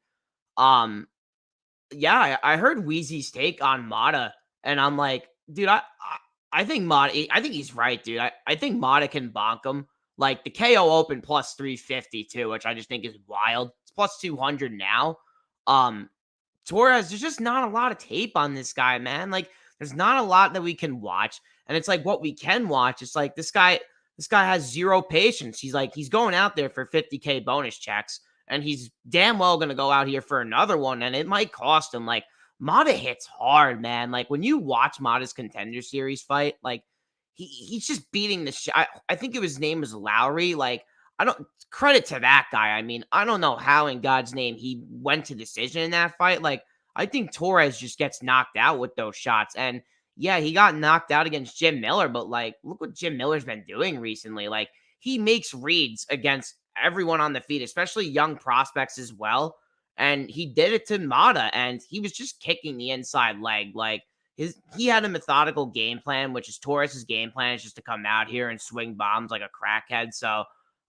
C: yeah, I heard Wheezy's take on Motta. And I'm like, dude, I think Motta, I think he's right, dude. I think Motta can bonk him. Like, the KO open +350 too, which I just think is wild. It's +200 now. Torres, there's just not a lot of tape on this guy, man. Like, there's not a lot that we can watch. And it's like, what we can watch, it's like this guy has zero patience. He's going out there for 50K bonus checks, and he's damn well gonna go out here for another one, and it might cost him. Like, Motta hits hard, man. Like, when you watch Motta's Contender Series fight, like, he's just beating the shit. I think his name was Lowry. Like, credit to that guy. I mean, I don't know how in God's name he went to decision in that fight. Like, I think Torres just gets knocked out with those shots. And yeah, he got knocked out against Jim Miller, but like, look what Jim Miller's been doing recently. Like, he makes reads against everyone on the feet, especially young prospects as well. And he did it to Motta, and he was just kicking the inside leg. Like, he had a methodical game plan, which is Torres's game plan, is just to come out here and swing bombs like a crackhead. So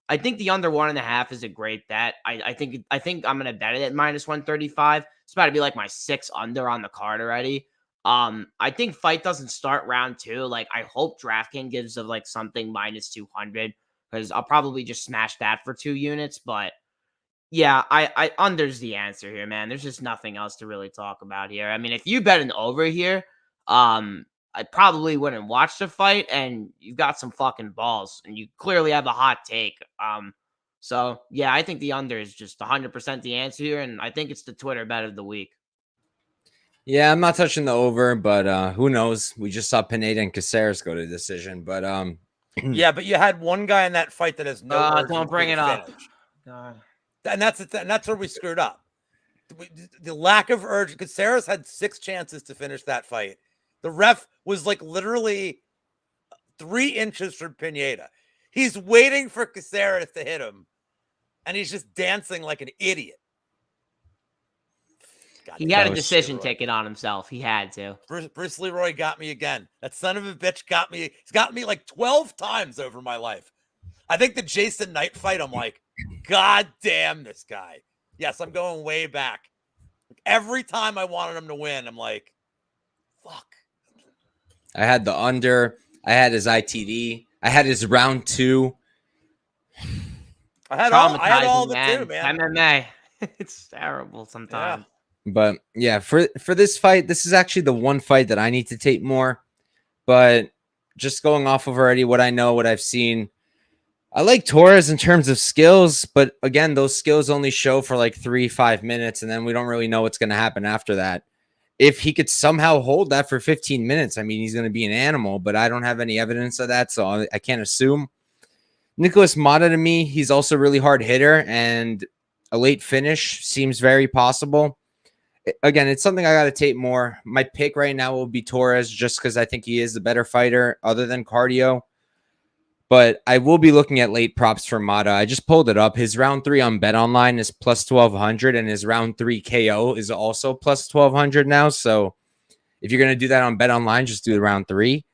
C: I think the under 1.5 is a great bet. I think I'm gonna bet it at -135. It's about to be like my 6 under on the card already. I think fight doesn't start round 2. Like, I hope DraftKings gives of like something -200, because I'll probably just smash that for 2 units. But yeah, I under's the answer here, man. There's just nothing else to really talk about here. I mean, if you bet an over here, I probably wouldn't watch the fight, and you've got some fucking balls, and you clearly have a hot take. So yeah, I think the under is just 100% the answer here, and I think it's the Twitter bet of the week.
A: Yeah, I'm not touching the over, but who knows? We just saw Pineda and Caceres go to decision, but
B: Yeah, but you had one guy in that fight that has no urgency
C: don't bring
B: to
C: it up.
B: finish.
C: God.
B: And that's where we screwed up. The lack of urge, because Sarah's had 6 chances to finish that fight. The ref was like literally 3 inches from Pineda. He's waiting for Caceres to hit him, and he's just dancing like an idiot.
C: He had a decision ticket on himself. He had to.
B: Bruce Leroy got me again. That son of a bitch got me. He's got me like 12 times over my life. I think the Jason Knight fight, I'm like, God damn this guy. Yes, I'm going way back. Every time I wanted him to win, I'm like, fuck.
A: I had the under. I had his ITD. I had his round 2.
B: I had all the 2, man.
C: MMA. It's terrible sometimes.
A: Yeah. But yeah, for this fight, this is actually the one fight that I need to tape more. But just going off of already what I know, what I've seen, I like Torres in terms of skills, but again, those skills only show for like 3-5 minutes, and then we don't really know what's going to happen after that. If he could somehow hold that for 15 minutes, I mean, he's going to be an animal, but I don't have any evidence of that, so I can't assume. Nicolas Motta, to me, he's also a really hard hitter, and a late finish seems very possible. Again, it's something I got to tape more. My pick right now will be Torres, just because I think he is the better fighter other than cardio. But I will be looking at late props for Motta. I just pulled it up. His round 3 on Bet Online is plus 1,200, and his round 3 KO is also plus 1,200 now. So if you're going to do that on Bet Online, just do the round 3.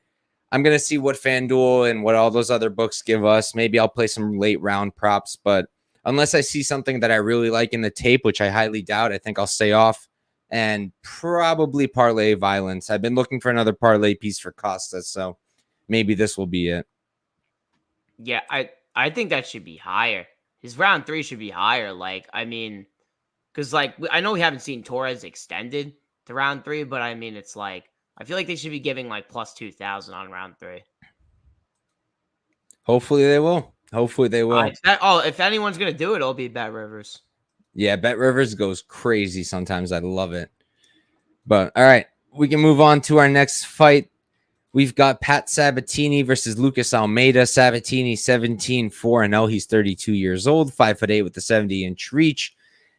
A: I'm going to see what FanDuel and what all those other books give us. Maybe I'll play some late round props, but unless I see something that I really like in the tape, which I highly doubt, I think I'll stay off and probably parlay violence. I've been looking for another parlay piece for Costa, so maybe this will be it.
C: Yeah, I think that should be higher. His round 3 should be higher. Like, I mean, because like I know we haven't seen Torres extended to round 3, but I mean, it's like I feel like they should be giving like plus 2,000 on round 3.
A: Hopefully they will. Hopefully they will.
C: If anyone's gonna do it, it'll be Bet Rivers.
A: Yeah, Bet Rivers goes crazy sometimes. I love it. But all right, we can move on to our next fight. We've got Pat Sabatini versus Lucas Almeida. Sabatini 17-4-0. He's 32 years old, 5'8" with the 70-inch reach.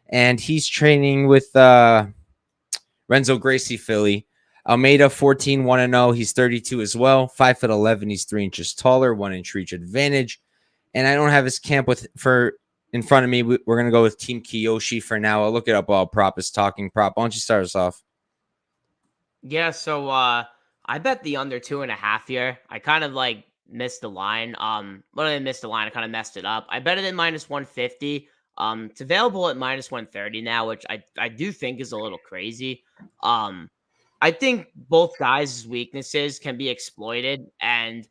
A: And he's training with Renzo Gracie Philly. Almeida 14-1-0. He's 32 as well, 5'11". He's 3 inches taller, 1 inch reach advantage. And I don't have his camp in front of me. We're going to go with Team Kiyoshi for now. I'll look it up while Prop is talking. Prop, why don't you start us off?
C: Yeah, so I bet the under 2.5 here. I kind of like missed the line. When I missed the line, I kind of messed it up. I bet it at minus 150. It's available at minus 130 now, which I do think is a little crazy. I think both guys' weaknesses can be exploited, and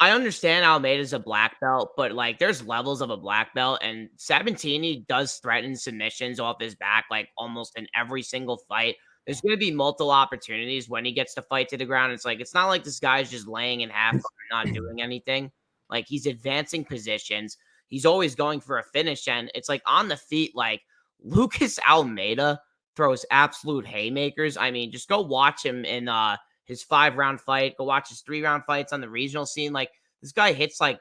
C: I understand Almeida's a black belt, but like there's levels of a black belt, and Sabatini does threaten submissions off his back like almost in every single fight. There's going to be multiple opportunities when he gets to fight to the ground. It's like, it's not like this guy's just laying in half, not doing anything. Like, he's advancing positions. He's always going for a finish. And it's like on the feet, like Lucas Almeida throws absolute haymakers. I mean, just go watch him in his 5-round fight. Go watch his 3-round fights on the regional scene. Like, this guy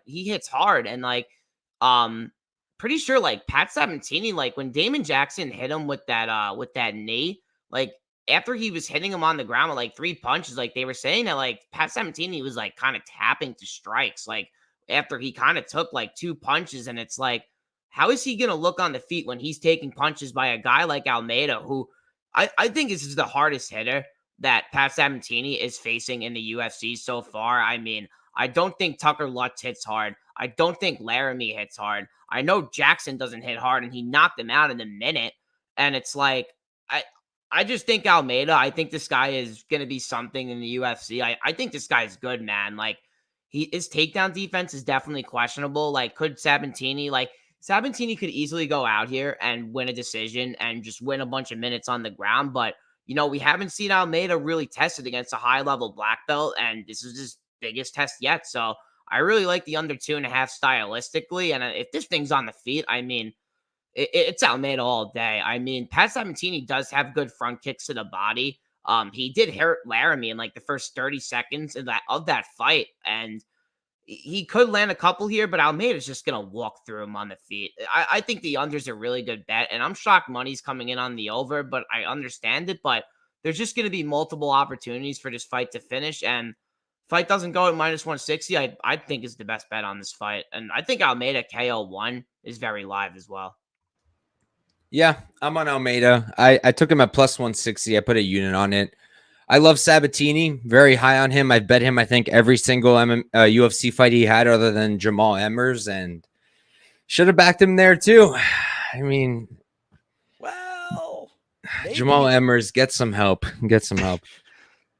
C: he hits hard. And like, pretty sure like Pat Sabatini, like when Damon Jackson hit him with that knee, like, after he was hitting him on the ground with like 3 punches, like they were saying that like Pat Sabatini was like kind of tapping to strikes, like after he kind of took like 2 punches. And it's like, how is he going to look on the feet when he's taking punches by a guy like Almeida, who I think is the hardest hitter that Pat Sabatini is facing in the UFC so far. I mean, I don't think Tucker Lutz hits hard. I don't think Laramie hits hard. I know Jackson doesn't hit hard, and he knocked him out in a minute. And it's like, I just think Almeida, I think this guy is going to be something in the UFC. I think this guy's good, man. Like, his takedown defense is definitely questionable. Like, Sabatini could easily go out here and win a decision and just win a bunch of minutes on the ground. But, you know, we haven't seen Almeida really tested against a high-level black belt, and this is his biggest test yet. So I really like the under 2.5 stylistically. And if this thing's on the feet, I mean, it's Almeida all day. I mean, Pat Sabatini does have good front kicks to the body. He did hurt Laramie in like the first 30 seconds of that fight, and he could land a couple here, but Almeida's just going to walk through him on the feet. I think the under's a really good bet, and I'm shocked money's coming in on the over, but I understand it. But there's just going to be multiple opportunities for this fight to finish, and fight doesn't go at minus 160. I think is the best bet on this fight, and I think Almeida KO1 is very live as well.
A: Yeah, I'm on Almeida. I took him at plus 160. I put a unit on it. I love Sabatini, very high on him. I've bet him, I think, every single UFC fight he had other than Jamal Emmers, and should have backed him there too. I mean,
B: well, maybe.
A: Jamal Emmers, get some help.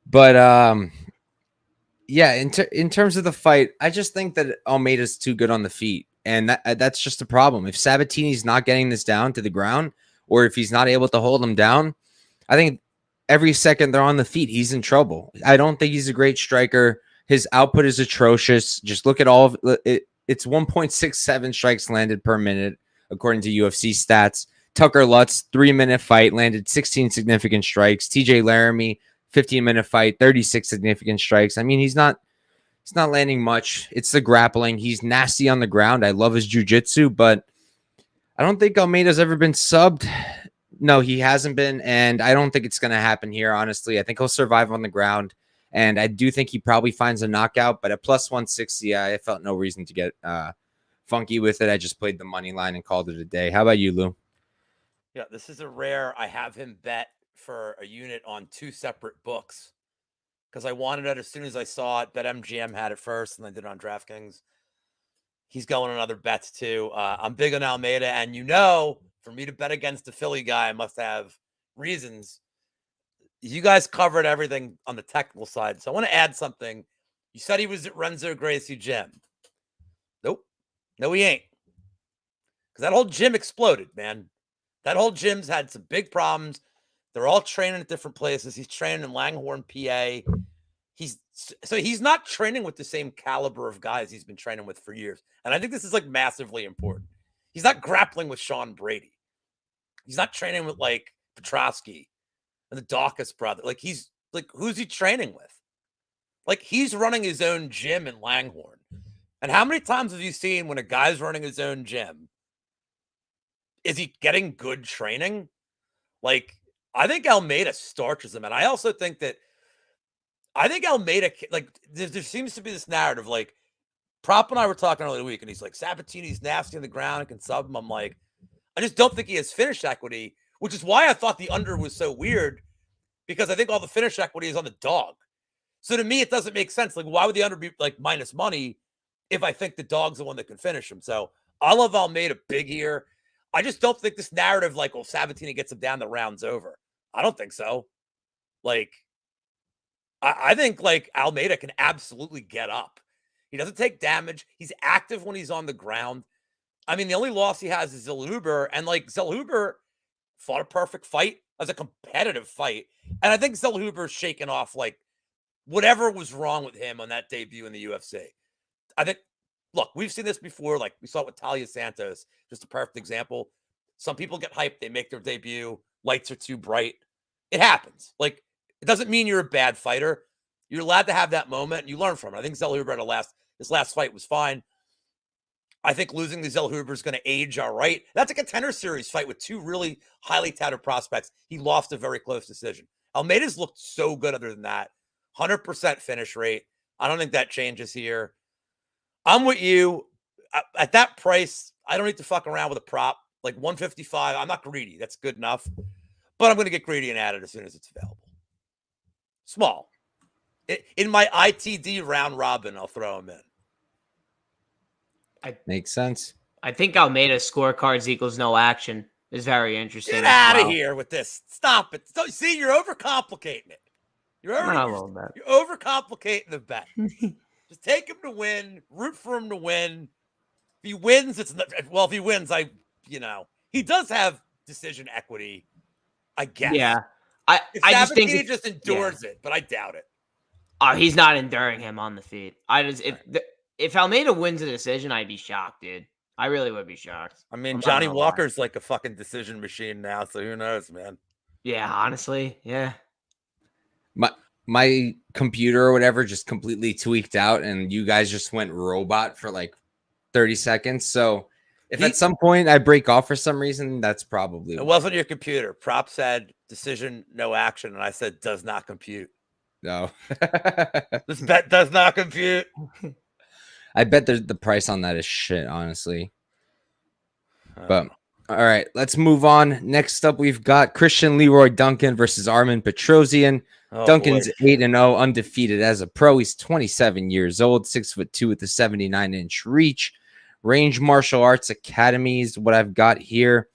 A: But yeah, in terms of the fight, I just think that Almeida's too good on the feet, and that's just a problem. If Sabatini's not getting this down to the ground, or if he's not able to hold him down, I think every second they're on the feet, he's in trouble. I don't think he's a great striker. His output is atrocious. Just look at all of it. It's 1.67 strikes landed per minute, according to UFC stats. Tucker Lutz, 3-minute fight, landed 16 significant strikes. TJ Laramie, 15-minute fight, 36 significant strikes. I mean, he's not landing much. It's the grappling. He's nasty on the ground. I love his jiu-jitsu, but I don't think Almeida's ever been subbed. No, he hasn't been, and I don't think it's going to happen here, honestly. I think he'll survive on the ground, and I do think he probably finds a knockout, but at plus 160, I felt no reason to get funky with it. I just played the money line and called it a day. How about you, Lou?
B: Yeah, this is a rare. I have him bet for a unit on 2 separate books because I wanted it as soon as I saw it. BetMGM had it first, and I did it on DraftKings. He's going on other bets, too. I'm big on Almeida, and for me to bet against the Philly guy, I must have reasons. You guys covered everything on the technical side, so I want to add something. You said he was at Renzo Gracie gym. Nope. No, he ain't. Because that whole gym exploded, man. That whole gym's had some big problems. They're all training at different places. He's training in Langhorne, PA. He's not training with the same caliber of guys he's been training with for years. And I think this is like massively important. He's not grappling with Sean Brady. He's not training with like Petrosky and the Dawkins brother. Like who's he training with? Like he's running his own gym in Langhorne. And how many times have you seen when a guy's running his own gym? Is he getting good training? Like, I think Almeida starches him. And I also think that Almeida, like, there seems to be this narrative, like, Prop and I were talking earlier in the week, and he's like, Sabatini's nasty on the ground and can sub him. I'm like, I just don't think he has finish equity, which is why I thought the under was so weird, because I think all the finish equity is on the dog. So to me, it doesn't make sense. Like, why would the under be, like, minus money if I think the dog's the one that can finish him? So I love Almeida big here. I just don't think this narrative, like, well, Sabatini gets him down, the round's over. I don't think so. Like, I think, like, Almeida can absolutely get up. He doesn't take damage. He's active when he's on the ground. I mean, the only loss he has is Zhalgas, and, like, Zhalgas fought a perfect fight. It was a competitive fight. And I think Zhalgas shaking off, like, whatever was wrong with him on that debut in the UFC. I think, look, we've seen this before. Like, we saw it with Talia Santos, just a perfect example. Some people get hyped. They make their debut. Lights are too bright. It happens. Like, it doesn't mean you're a bad fighter. You're allowed to have that moment, and you learn from it. I think Zhalgas his last fight was fine. I think losing to Zhalgas is going to age all right. That's a contender series fight with 2 really highly touted prospects. He lost a very close decision. Almeida's looked so good other than that. 100% finish rate. I don't think that changes here. I'm with you. At that price, I don't need to fuck around with a prop. Like 155, I'm not greedy. That's good enough. But I'm going to get greedy and add it as soon as it's available. Small. In my ITD round robin, I'll throw him in.
A: Makes sense.
C: I think Almeida's scorecards equals no action is very interesting.
B: Get out of here with this. Stop it. See, you're overcomplicating it. You're overcomplicating the bet. Just take him to win. Root for him to win. If he wins, if he wins, he does have decision equity, I guess.
C: Yeah. I just think
B: he just endures it, but I doubt it.
C: He's not enduring him on the feet. If Almeida wins a decision, I'd be shocked, dude. I really would be shocked.
B: I mean, Johnny Walker's like a fucking decision machine now, so who knows, man?
C: Yeah, honestly, yeah.
A: my computer or whatever just completely tweaked out and you guys just went robot for like 30 seconds. So if at some point I break off for some reason, that's probably
B: it
A: why.
B: wasn't your computer. Prop said decision, no action. And I said, does not compute.
A: No.
B: This bet does not compute.
A: I bet the price on that is shit, honestly. But all right, let's move on. Next up, we've got Christian Leroy Duncan versus Armin Petrosian. Duncan's 8-0, undefeated as a pro. He's 27 years old, 6'2" with a 79-inch reach. Range Martial Arts Academy is what I've got here.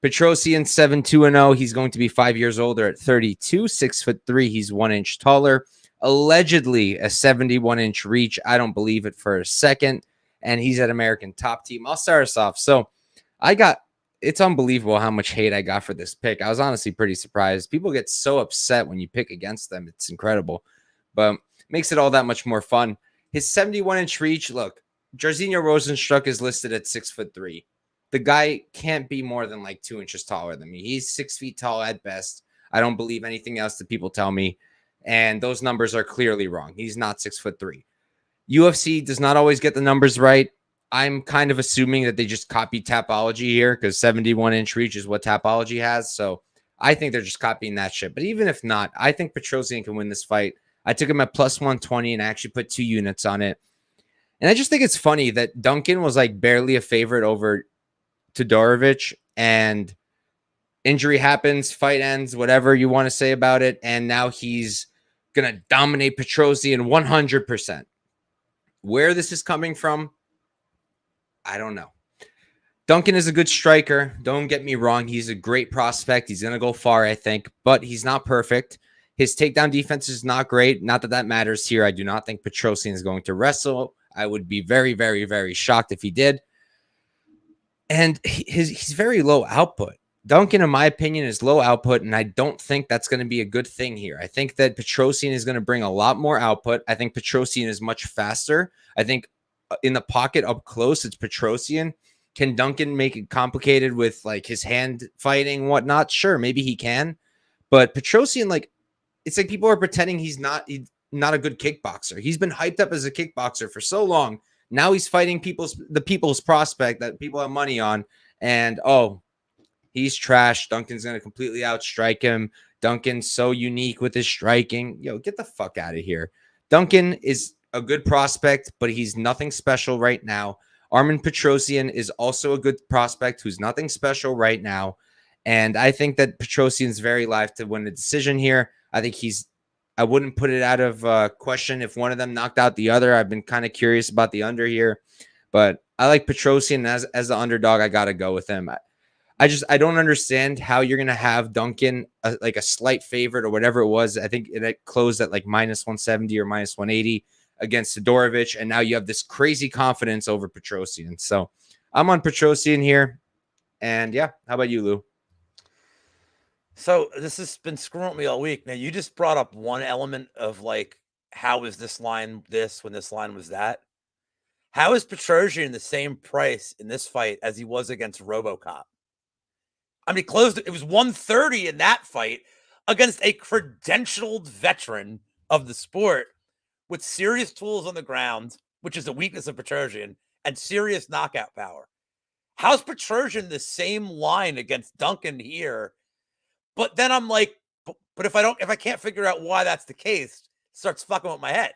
A: Petrosian 7-2-0. He's going to be 5 years older at 32, 6'3". He's 1 inch taller. Allegedly a 71-inch reach. I don't believe it for a second. And he's at American Top Team. I'll start us off. So it's unbelievable how much hate I got for this pick. I was honestly pretty surprised. People get so upset when you pick against them. It's incredible, but makes it all that much more fun. His 71-inch reach, look, Jairzinho Rosenstruck is listed at 6'3". The guy can't be more than like 2 inches taller than me. He's 6 feet tall at best. I don't believe anything else that people tell me. And those numbers are clearly wrong. He's not 6'3". UFC does not always get the numbers right. I'm kind of assuming that they just copied Tapology here because 71-inch reach is what Tapology has. So I think they're just copying that shit. But even if not, I think Petrosian can win this fight. I took him at plus 120 and I actually put 2 units on it. And I just think it's funny that Duncan was like barely a favorite over Todorovic, and injury happens, fight ends, whatever you want to say about it. And now he's going to dominate Petrosian 100%. Where this is coming from, I don't know. Duncan is a good striker. Don't get me wrong. He's a great prospect. He's going to go far, I think, but he's not perfect. His takedown defense is not great. Not that that matters here. I do not think Petrosian is going to wrestle. I would be very, very, very shocked if he did. And he's very low output. Duncan, in my opinion, is low output, and I don't think that's going to be a good thing here. I think that Petrosian is going to bring a lot more output. I think Petrosian is much faster. I think in the pocket up close, it's Petrosian. Can Duncan make it complicated with like his hand fighting, whatnot? Sure, maybe he can. But Petrosian, like, it's like people are pretending he's not a good kickboxer. He's been hyped up as a kickboxer for so long. Now he's fighting the people's prospect that people have money on. And, oh, he's trash. Duncan's going to completely outstrike him. Duncan's so unique with his striking. Yo, get the fuck out of here. Duncan is a good prospect, but he's nothing special right now. Armin Petrosian is also a good prospect who's nothing special right now. And I think that Petrosian's very live to win the decision here. I wouldn't put it out of question if one of them knocked out the other. I've been kind of curious about the under here, but I like Petrosian as the underdog. I got to go with him. I don't understand how you're going to have Duncan like a slight favorite or whatever it was. I think it closed at like minus 170 or minus 180 against Todorovic. And now you have this crazy confidence over Petrosian. So I'm on Petrosian here. And yeah, how about you, Lou?
B: So this has been screwing with me all week. Now, you just brought up one element of like, how is this line this when this line was that? How is Petrosian the same price in this fight as he was against RoboCop? I mean, it was 130 in that fight against a credentialed veteran of the sport with serious tools on the ground, which is a weakness of Petrosian, and serious knockout power. How's Petrosian the same line against Duncan here? But then I'm like, but if I can't figure out why that's the case, it starts fucking with my head.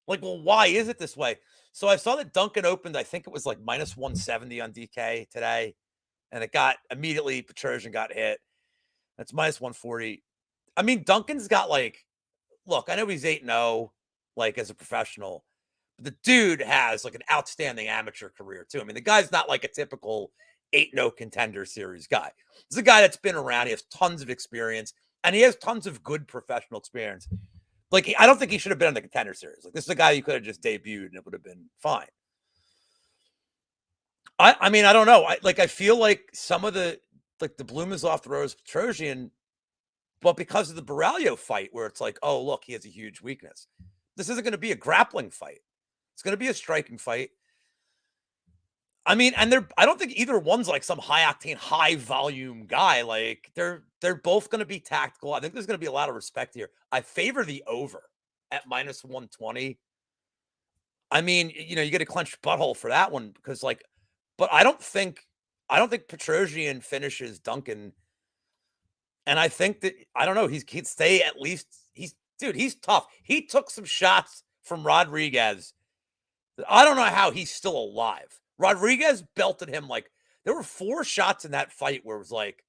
B: Like, well, why is it this way? So I saw that Duncan opened, I think it was like minus 170 on DK today. And it got immediately, Petrosian got hit. That's minus 140. I mean, Duncan's got like, look, I know he's 8-0, like as a professional, but the dude has like an outstanding amateur career too. I mean, the guy's not like a typical 8-0 contender series guy. He's a guy that's been around. He has tons of experience and he has tons of good professional experience. Like, I don't think he should have been on the contender series. Like, this is a guy you could have just debuted and it would have been fine. I mean, I don't know. I feel like some of the bloom is off the rose Petrosian, but because of the Baralho fight where it's like, oh, look, he has a huge weakness. This isn't going to be a grappling fight. It's going to be a striking fight. I mean, and I don't think either one's like some high octane, high volume guy. Like they're both going to be tactical. I think there's going to be a lot of respect here. I favor the over at -120. I mean, you get a clenched butthole for that one because but I don't think Petrosian finishes Duncan. And I think that, I don't know, he'd stay at least, he's tough. He took some shots from Rodriguez. I don't know how he's still alive. Rodriguez belted him there were 4 shots in that fight where it was like,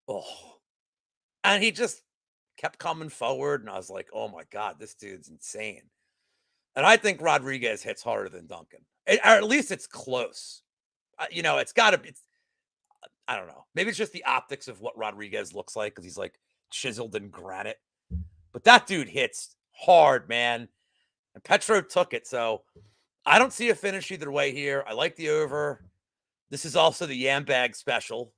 B: oh. And he just kept coming forward. And I was like, oh my God, this dude's insane. And I think Rodriguez hits harder than Duncan. Or at least it's close. It's got to be. I don't know. Maybe it's just the optics of what Rodriguez looks like because he's chiseled in granite. But that dude hits hard, man. And Petro took it. So I don't see a finish either way here. I like the over. This is also the Yam Bag special.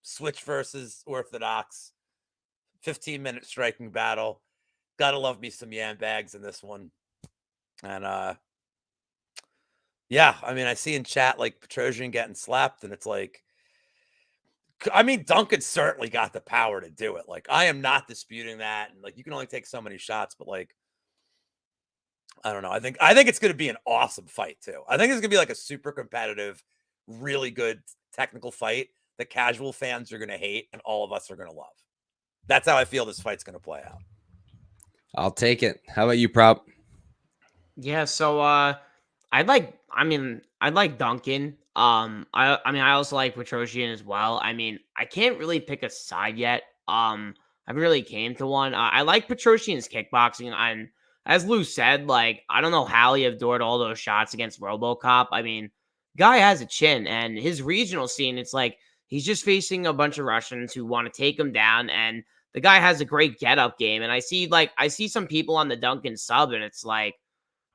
B: Switch versus Orthodox. 15-minute striking battle. Gotta love me some Yam Bags in this one. And yeah, I mean, I see in chat Petrosian getting slapped, and it's I mean, Duncan certainly got the power to do it. I am not disputing that. And you can only take so many shots, but I don't know. I think it's going to be an awesome fight too. I think it's going to be a super competitive, really good technical fight that casual fans are going to hate and all of us are going to love. That's how I feel this fight's going to play out.
A: I'll take it. How about you, Prop?
C: Yeah, so I'd like Duncan. I also like Petrosian as well. I mean, I can't really pick a side yet. I really came to one. I like Petrosian's kickboxing, and as Lou said, I don't know how he endured all those shots against RoboCop. I mean, guy has a chin, and his regional scene, it's he's just facing a bunch of Russians who want to take him down, and the guy has a great get-up game. And I see some people on the Duncan sub, and it's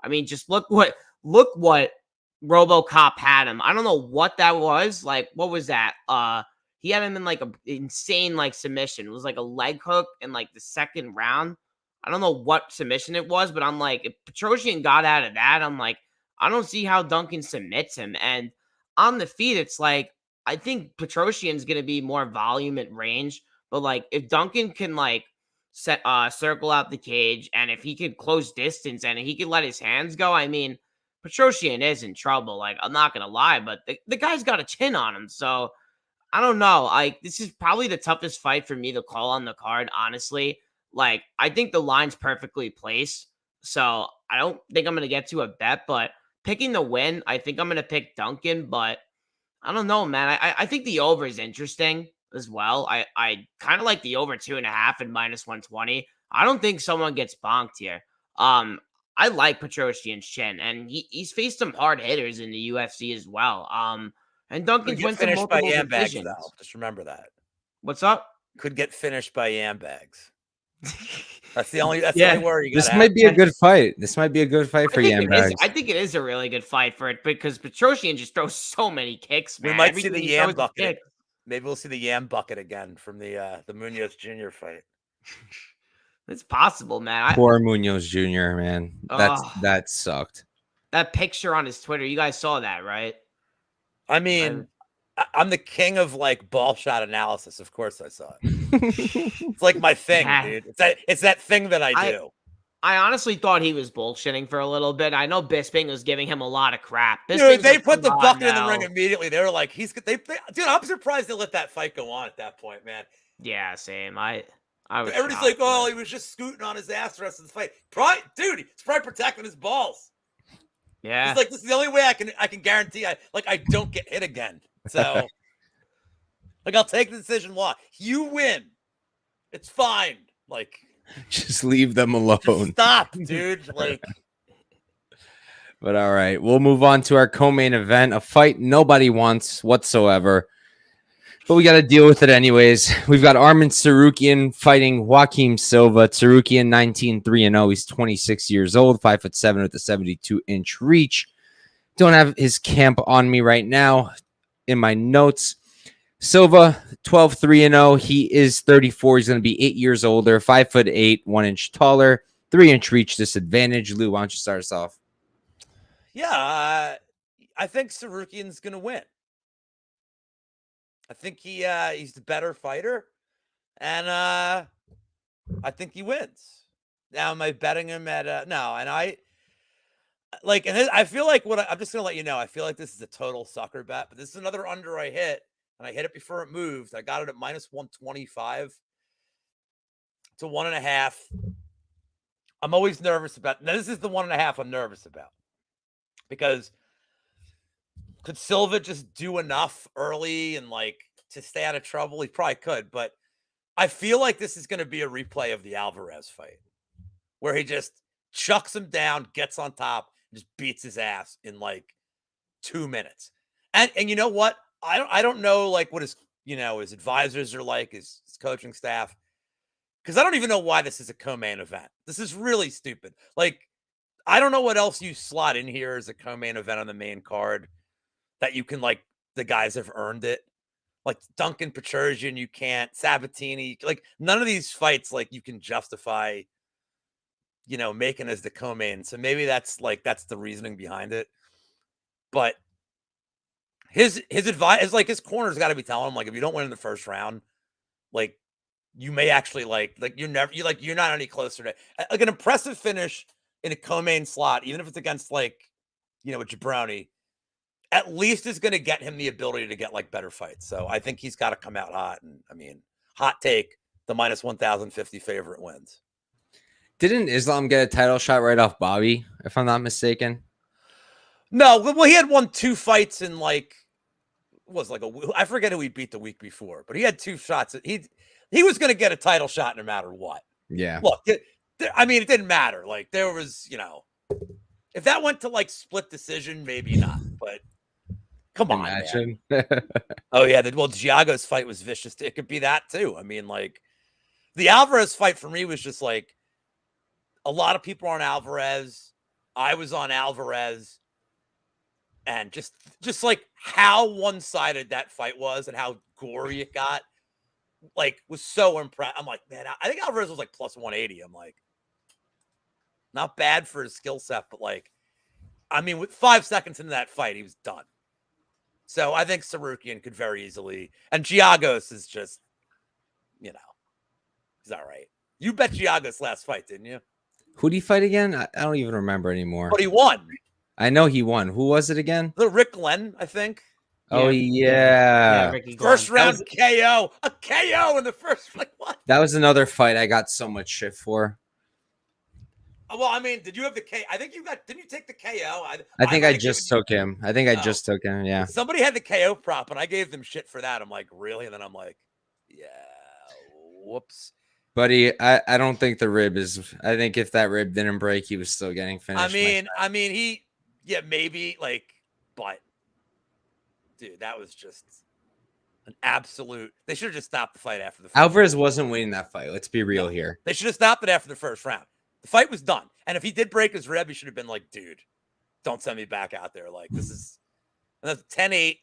C: I mean, just look what RoboCop had him. I don't know what that was. What was that? He had him in an insane submission. It was a leg hook in the second round. I don't know what submission it was, but I'm if Petrosian got out of that, I'm I don't see how Duncan submits him. And on the feet, it's I think Petrosian's gonna be more volume at range, but if Duncan can circle out the cage, and if he could close distance and he could let his hands go, I mean, Petrosian is in trouble. I'm not gonna lie, but the guy's got a chin on him, so I don't know. This is probably the toughest fight for me to call on the card, honestly. I think the line's perfectly placed, so I don't think I'm gonna get to a bet, but picking the win, I think I'm gonna pick Duncan, but I don't know, man. I think the over is interesting as well. I kind of like the over 2.5 and -120. I don't think someone gets bonked here. I like Petrosian's chin, and he's faced some hard hitters in the UFC as well. And Duncan's went to multiple
B: Yam Bags,
C: divisions.
B: though. Just remember that.
C: What's up?
B: Could get finished by Yam Bags. That's the only worry you got.
A: This might be a good fight. This might be a good fight for Yam Bags.
C: I think it is a really good fight for it because Petrosian just throws so many kicks, man.
B: We might see the Yam bucket. Maybe we'll see the Yam bucket again from the Munoz Jr. fight.
C: It's possible, man.
A: Poor Munoz Jr., man. That sucked.
C: That picture on his Twitter, you guys saw that, right?
B: I mean, I'm the king of ball shot analysis. Of course I saw it. It's my thing, dude. It's that thing that I do.
C: I honestly thought he was bullshitting for a little bit. I know Bisping was giving him a lot of crap.
B: Dude, they put the bucket in the ring immediately. They were like, dude, I'm surprised they let that fight go on at that point, man.
C: Yeah, same.
B: Everybody's like, oh, he was just scooting on his ass the rest of the fight. Dude, he's probably protecting his balls.
C: Yeah.
B: He's this is the only way I can guarantee I don't get hit again. So I'll take the decision. Why? You win. It's fine.
A: Just leave them alone.
B: Just stop, dude.
A: But all right, we'll move on to our co-main event, a fight nobody wants whatsoever, but we got to deal with it anyways. We've got Arman Tsarukyan fighting Joaquim Silva. Tsarukyan 19-3-0. He's 26 years old, 5'7" with a 72-inch reach. Don't have his camp on me right now in my notes. Silva, 12-3-0. He is 34. He's going to be 8 years older, 5'8", 1 inch taller, 3-inch reach disadvantage. Lou, why don't you start us off?
B: Yeah, I think Sarukian's going to win. I think he's the better fighter, and I think he wins. Now, am I betting him at no? And I feel like I'm just gonna let you know. I feel like this is a total sucker bet, but this is another under I hit, and I hit it before it moved. I got it at -125 to 1.5. I'm always nervous about. Now, this is the 1.5 I'm nervous about because could Silva just do enough early and to stay out of trouble? He probably could, but I feel like this is going to be a replay of the Alvarez fight where he just chucks him down, gets on top, and just beats his ass in 2 minutes. And you know what? I don't know what his advisors are like, his coaching staff, because I don't even know why this is a co-main event. This is really stupid. I don't know what else you slot in here as a co-main event on the main card that you can the guys have earned it. Duncan Petrosian, you can't. Sabatini, none of these fights you can justify, making as the co-main. So maybe that's the reasoning behind it. But his advice is his corner's got to be telling him if you don't win in the first round, you may actually you're not any closer to an impressive finish in a co-main slot, even if it's against a Jabroni, at least is going to get him the ability to get better fights. So I think he's got to come out hot. And I mean, hot take, the -1,050 favorite wins.
A: Didn't Islam get a title shot right off Bobby, if I'm not mistaken?
B: No, well, he had won 2 fights in I forget who he beat the week before, but he had 2 shots. He was going to get a title shot no matter what.
A: Yeah.
B: Look, it didn't matter. There was, if that went to split decision, maybe not, but come on,
A: imagine.
B: Oh yeah, Zhalgas fight was vicious. It could be that too. I mean, the Alvarez fight for me was just a lot of people are on Alvarez. I was on Alvarez, and just how one-sided that fight was and how gory it got, was so impressed. I'm man, I think Alvarez was +180. I'm not bad for his skill set, but with 5 seconds into that fight, he was done. So I think Sarukian could very easily, and Zhalgas is just, he's all right. You bet Zhalgas last fight, didn't you?
A: Who'd he fight again? I don't even remember anymore.
B: But he won.
A: I know he won. Who was it again?
B: The Rick Glenn, I think.
A: Oh yeah.
B: First round KO. A KO in the first. What?
A: That was another fight I got so much shit for.
B: Well, I mean, did you have the KO? I think didn't you take the KO?
A: I think I just took him. I think I just took him. Yeah.
B: Somebody had the KO prop, and I gave them shit for that. I'm really? And then I'm yeah, whoops.
A: Buddy, I don't think the rib is. I think if that rib didn't break, he was still getting finished.
B: I mean, maybe but dude, that was just an absolute. They should have just stopped the fight after the first
A: Alvarez
B: round.
A: wasn't winning that fight. Let's be real here.
B: They should have stopped it after the first round. The fight was done. And if he did break his rib, he should have been dude, don't send me back out there. This is and that's 10-8,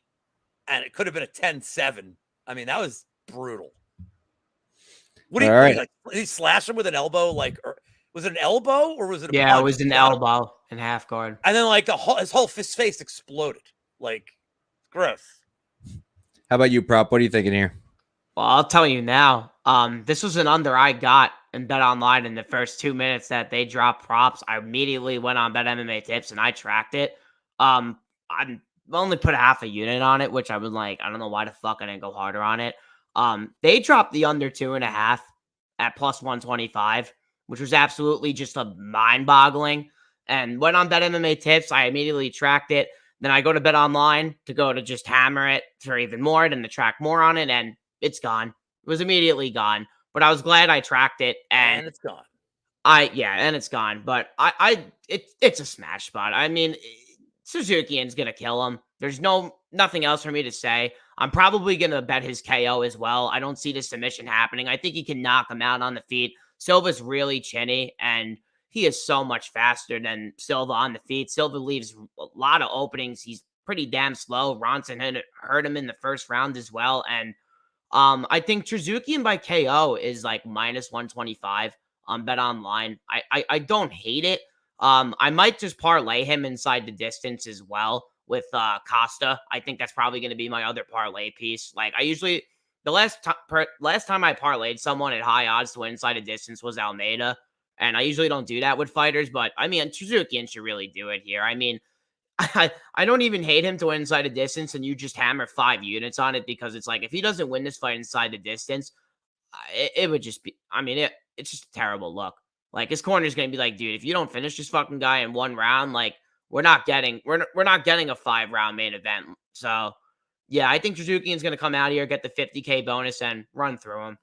B: and it could have been a 10-7. I mean, that was brutal. What do you think? Did he slash him with an elbow? Was it an elbow or was it a punch?
C: It was an elbow in half guard.
B: And then his whole face exploded. Gross.
A: How about you, Prop? What are you thinking here?
C: Well, I'll tell you now. This was an under I got in Bet Online in the first 2 minutes that they dropped props. I immediately went on Bet MMA Tips and I tracked it. I only put half a unit on it, which I was I don't know why the fuck I didn't go harder on it. They dropped the under 2.5 at +125, which was absolutely just a mind-boggling. And went on Bet MMA Tips. I immediately tracked it. Then I go to Bet Online to go to just hammer it for even more, then to track more on it, and it's gone. It was immediately gone. But I was glad I tracked it, and
B: it's gone.
C: And it's gone. But it's a smash spot. I mean, Suzukian's gonna kill him. There's nothing else for me to say. I'm probably gonna bet his KO as well. I don't see the submission happening. I think he can knock him out on the feet. Silva's really chinny, and he is so much faster than Silva on the feet. Silva leaves a lot of openings. He's pretty damn slow. Ronson hurt him in the first round as well. And I think Suzukian by KO is -125 on Bet Online. I don't hate it. I might just parlay him inside the distance as well with Costa. I think that's probably going to be my other parlay piece. Like I usually the last time I parlayed someone at high odds to win inside a distance was Almeida, and I usually don't do that with fighters, but I mean Tsoukian should really do it here. I mean, I don't even hate him to win inside a distance, and you just hammer 5 units on it because it's like if he doesn't win this fight inside the distance, it would just be. I mean, it's just a terrible look. Like his corner's gonna be like, dude, if you don't finish this fucking guy in 1 round, like we're not getting a 5-round main event. So yeah, I think Tsoukian's gonna come out here, get the 50K bonus, and run through him.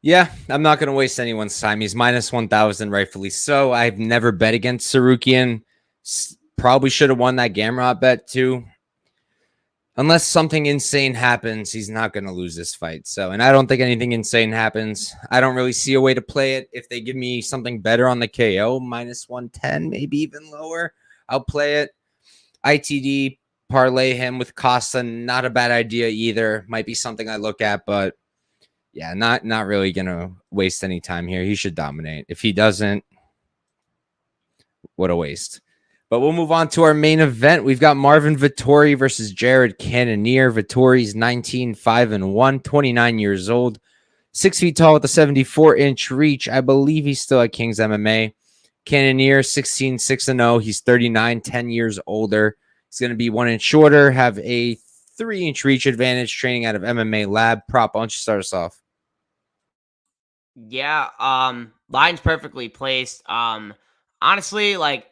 A: Yeah, I'm not going to waste anyone's time. He's minus 1,000, rightfully so. I've never bet against Tsoukian. Probably should have won that Gamrot bet too. Unless something insane happens, he's not going to lose this fight. So, and I don't think anything insane happens. I don't really see a way to play it. If they give me something better on the KO, minus 110, maybe even lower, I'll play it. ITD, parlay him with Costa, not a bad idea either. Might be something I look at, but yeah, not really going to waste any time here. He should dominate. If he doesn't, what a waste. But we'll move on to our main event. We've got Marvin Vettori versus Jared Cannonier. Vettori's 19-5-1, 29 years old, 6 feet tall with a 74-inch reach. I believe he's still at King's MMA. Cannonier, 16-6-0. He's 39, 10 years older. He's going to be 1 inch shorter, have a 3-inch reach advantage, training out of MMA Lab. Prop, why don't you start us off?
C: Yeah, line's perfectly placed. Honestly, like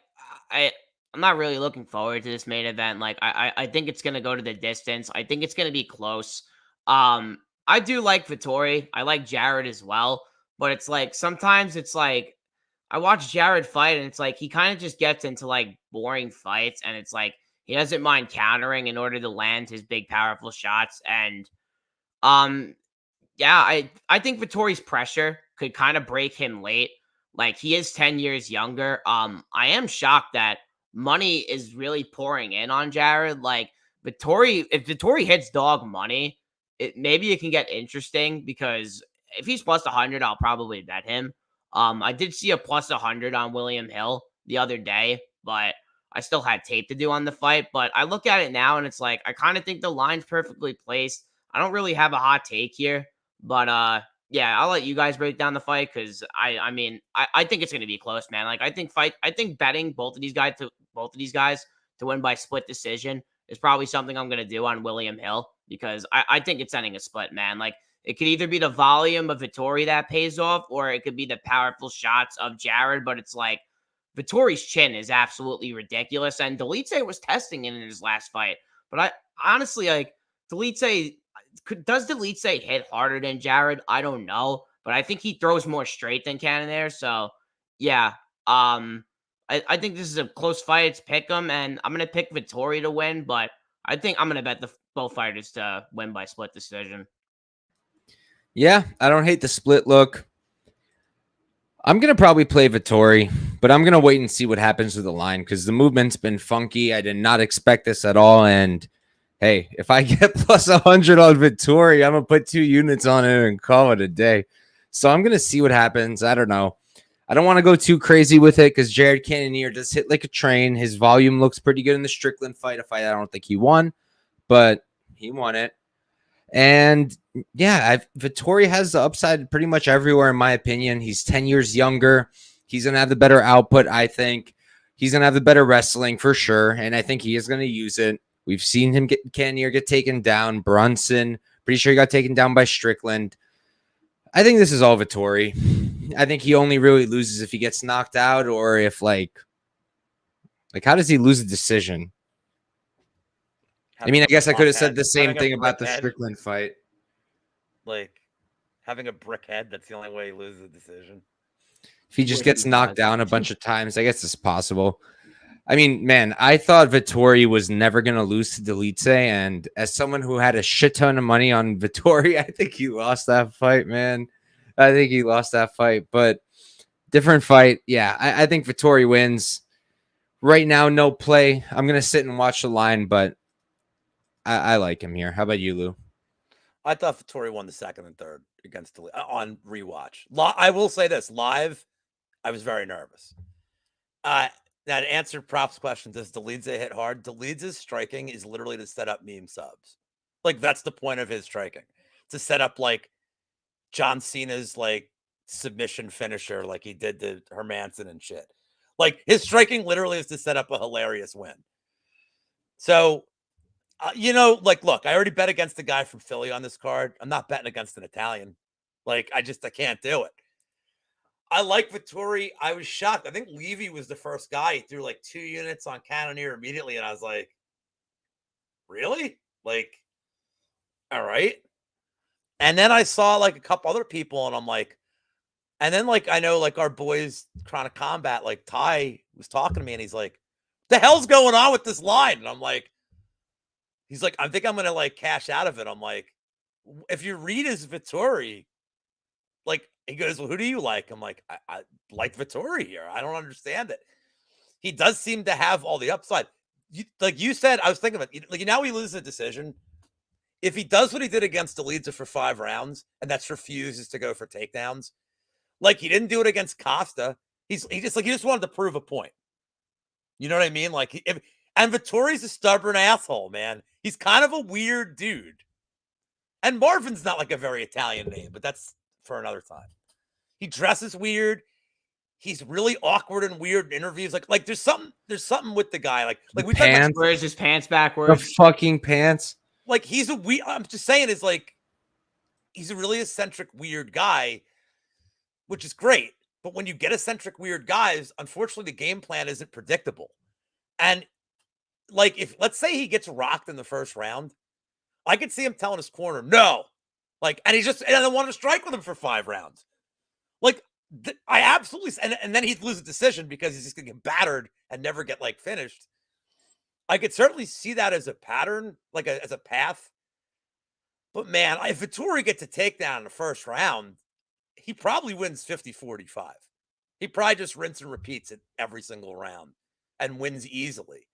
C: I'm not really looking forward to this main event. Like I think it's gonna go to the distance. I think it's gonna be close. I do like Vettori. I like Jared as well, but it's like sometimes it's like I watch Jared fight and it's like he kind of just gets into like boring fights and it's like he doesn't mind countering in order to land his big powerful shots and um yeah, I think Vittori's pressure could kind of break him late. Like he is 10 years younger. I am shocked that money is really pouring in on Jared. Like Vittori, if Vittori hits dog money, maybe it can get interesting because if he's plus 100, I'll probably bet him. I did see a plus 100 on William Hill the other day, but I still had tape to do on the fight. But I look at it now and it's like I kind of think the line's perfectly placed. I don't really have a hot take here. But yeah, I'll let you guys break down the fight because I mean I think it's gonna be close, man. Like I think betting both of these guys to win by split decision is probably something I'm gonna do on William Hill because I think it's ending a split, man. Like it could either be the volume of Vettori that pays off, or it could be the powerful shots of Jared. But it's like Vittori's chin is absolutely ridiculous, and Delitze was testing it in his last fight. But I honestly like Delitze. Does Delitze hit harder than Jared? I don't know, but I think he throws more straight than Cannonier. So, yeah, I think this is a close fight. It's pick 'em, and I'm gonna pick Vettori to win, but I think I'm gonna bet both fighters to win by split decision.
A: Yeah, I don't hate the split look. I'm going to probably play Vettori, but I'm going to wait and see what happens with the line because the movement's been funky. I did not expect this at all, and hey, if I get plus 100 on Vettori, I'm going to put 2 units on it and call it a day. So I'm going to see what happens. I don't know. I don't want to go too crazy with it because Jared Cannonier does hit like a train. His volume looks pretty good in the Strickland fight, a fight I don't think he won, but he won it. And yeah, Vettori has the upside pretty much everywhere, in my opinion. He's 10 years younger. He's going to have the better output, I think. He's going to have the better wrestling for sure, and I think he is going to use it. We've seen him Cannonier get taken down. Brunson, pretty sure he got taken down by Strickland. I think this is all Vettori. I think he only really loses if he gets knocked out or if like how does he lose a decision? I mean, I guess I could have said the same thing about the Strickland fight.
B: Like having a brick head, that's the only way he loses a decision.
A: If he just gets knocked down a bunch of times, I guess it's possible. I mean, man, I thought Vettori was never going to lose to Delitze, and as someone who had a shit ton of money on Vettori, I think he lost that fight, man. I think he lost that fight, but different fight. Yeah, I think Vettori wins. Right now, no play. I'm going to sit and watch the line, but I like him here. How about you, Lou?
B: I thought Vettori won the second and third against Delitze on rewatch. I will say this, live, I was very nervous. Now, to answer Prop's question, does Dalidze hit hard? Dalidze's striking is literally to set up meme subs. Like, that's the point of his striking. To set up, like, John Cena's, like, submission finisher like he did to Hermanson and shit. Like, his striking literally is to set up a hilarious win. So, you know, like, look, I already bet against the guy from Philly on this card. I'm not betting against an Italian. Like, I can't do it. I like Vettori. I was shocked. I think Levy was the first guy. He threw like 2 units on Cannonier immediately. And I was like, really? Like, all right. And then I saw like a couple other people and I'm like, and then like, I know like our boys Chronic Combat, like Ty was talking to me and he's like, the hell's going on with this line? And I'm like, he's like, I think I'm going to like cash out of it. I'm like, if you read his Vettori, like, he goes, well, who do you like? I'm like, I like Vettori here. I don't understand it. He does seem to have all the upside. Like you said, I was thinking about it. Like, now he loses a decision. If he does what he did against Dalidze for 5 rounds, and that's refuses to go for takedowns, like he didn't do it against Costa. He just wanted to prove a point. You know what I mean? Like, and Vettori's a stubborn asshole, man. He's kind of a weird dude. And Marvin's not like a very Italian name, but that's for another time. He dresses weird. He's really awkward and weird in interviews. Like there's something with the guy. Like we
C: pants. Wears his pants backwards.
A: The fucking pants.
B: Like he's a weird. I'm just saying, is like he's a really eccentric, weird guy, which is great. But when you get eccentric, weird guys, unfortunately, the game plan isn't predictable. And like, if let's say he gets rocked in the first round, I could see him telling his corner, no. Like, and I don't want to strike with him for 5 rounds. Like, I absolutely, and then he'd lose a decision because he's just going to get battered and never get like finished. I could certainly see that as a pattern, like as a path. But man, if Vettori gets a takedown in the first round, he probably wins 50-45. He probably just rinse and repeats it every single round and wins easily.